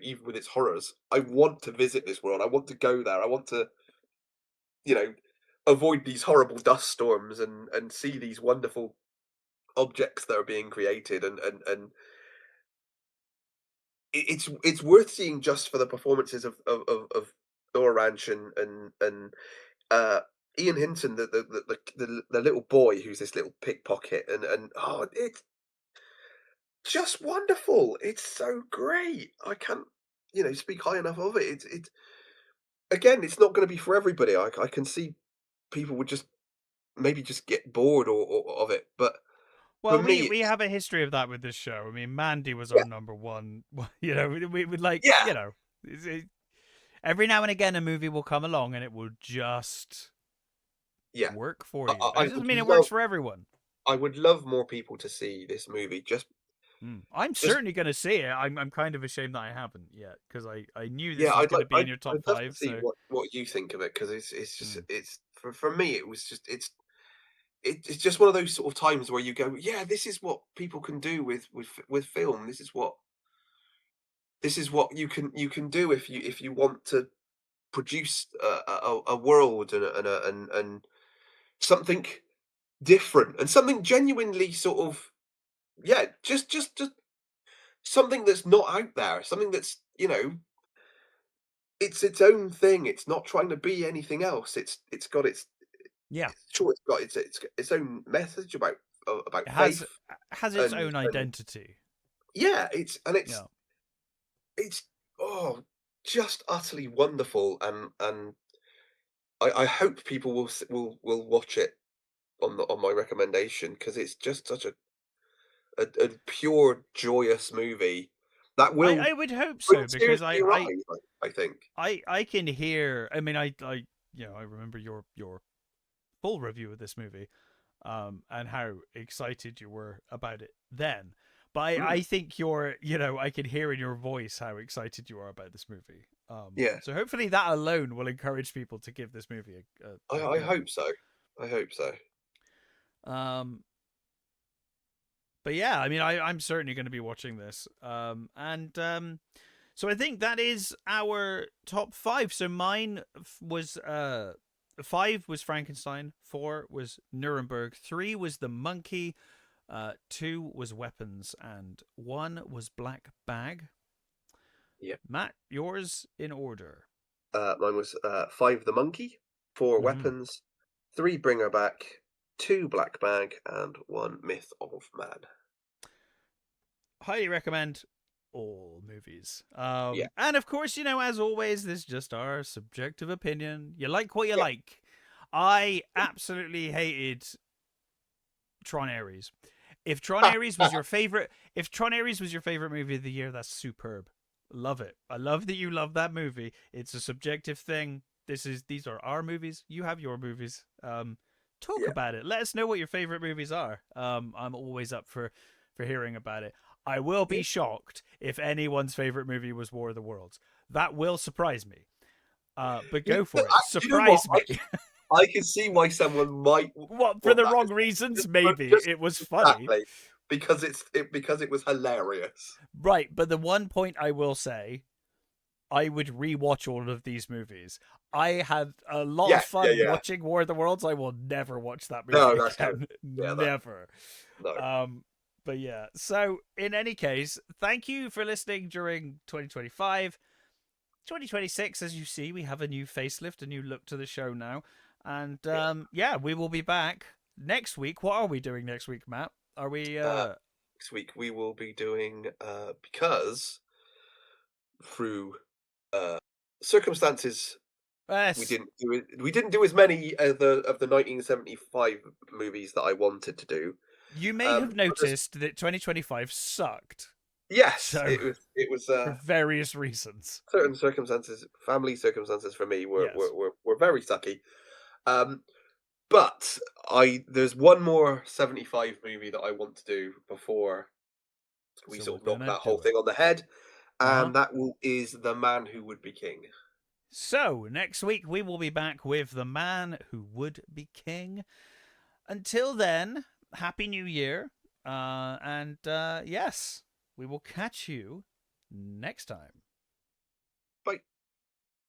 even with its horrors, I want to visit this world. I want to go there. I want to you know avoid these horrible dust storms and see these wonderful objects that are being created, and it's worth seeing just for the performances of Nora Ranch and uh, Ian Hinton, the little boy who's this little pickpocket, and oh, it's just wonderful. It's so great. I can't, speak high enough of it. It's again, it's not going to be for everybody. I can see people would just maybe just get bored or of it, but for Well, me, we it's have a history of that with this show. I mean, Mandy was yeah, our number one. You know, we would like, yeah, you know, every now and again a movie will come along and it will just yeah. work for I, you. I It I doesn't would mean it works love, for everyone. I would love more people to see this movie. I'm Just certainly going to see it. I'm kind of ashamed that I haven't yet because I knew yeah, this was going to be in your top I'd love to five. see So, what you think of it, because it's just mm, it's for me it was just it's just one of those sort of times where you go, yeah, this is what people can do with film. This is what you can do if you want to produce a world and something different and something genuinely sort of, yeah, just something that's not out there, something that's, it's its own thing. It's not trying to be anything else. It's got yeah, sure, it's got its own message about it faith has its and own and identity. yeah, it's Yeah. it's oh, just utterly wonderful, and I hope people will watch it on my recommendation, because it's just such a pure joyous movie that will I would hope bring so tears because to your eyes. I think. I can hear. I mean, I I remember your full review of this movie, and how excited you were about it then. But I Mm, think I can hear in your voice how excited you are about this movie. yeah, So hopefully that alone will encourage people to give this movie a I go. hope so. I hope so. Um, but yeah, I mean, I'm certainly going to be watching this. So I think that is our top five. So mine was five was Frankenstein, four was Nuremberg, three was the monkey, two was weapons, and one was black bag. Yeah. Matt, yours in order. Mine was 5 The Monkey, 4 Mm-hmm. Weapons, 3 Bring Her Back, 2 Black Bag, and 1 Myth of Man. Highly recommend all movies. Yeah. And of course, as always, this is just our subjective opinion. You like what you Yeah. like. I absolutely hated Tron Ares. If Tron Ares was your favorite, if Tron Ares was your favorite movie of the year, that's superb. Love it. I love that you love that movie. It's a subjective thing. These are our movies. You have your movies. Talk Yeah. about it. Let us know what your favorite movies are. I'm always up for hearing about it. I will Yeah. be shocked if anyone's favorite movie was War of the Worlds. That will surprise me. But You go know, for it. you know what? Surprise me. I can see why someone might What, for want the that. wrong It's reasons? just Maybe just it was funny. exactly because it was hilarious. Right, but the one point I will say, I would rewatch all of these movies. I had a lot of Yeah, yeah, fun yeah. watching War of the Worlds. I will never watch that movie No, that's true. again. Yeah, that Never. no. Um, but yeah. So in any case, thank you for listening during 2025. 2026, as you see, we have a new facelift, a new look to the show now. And Yeah. yeah, we will be back next week. What are we doing next week, Matt? Are we Uh, Next week we will be doing, because through circumstances, yes, we didn't do as many of the 1975 movies that I wanted to do. you may have But there's noticed that 2025 sucked. yes, So, it was for various reasons. certain circumstances, family circumstances for me were Yes. were were, were very sucky. Um, but I there's one more 75 movie that I want to do before we So we're sort of knock gonna that whole do it. thing on the head, Uh huh. and that is The Man Who Would Be King. So, next week we will be back with The Man Who Would Be King. Until then, Happy New Year. And yes, we will catch you next time. Bye.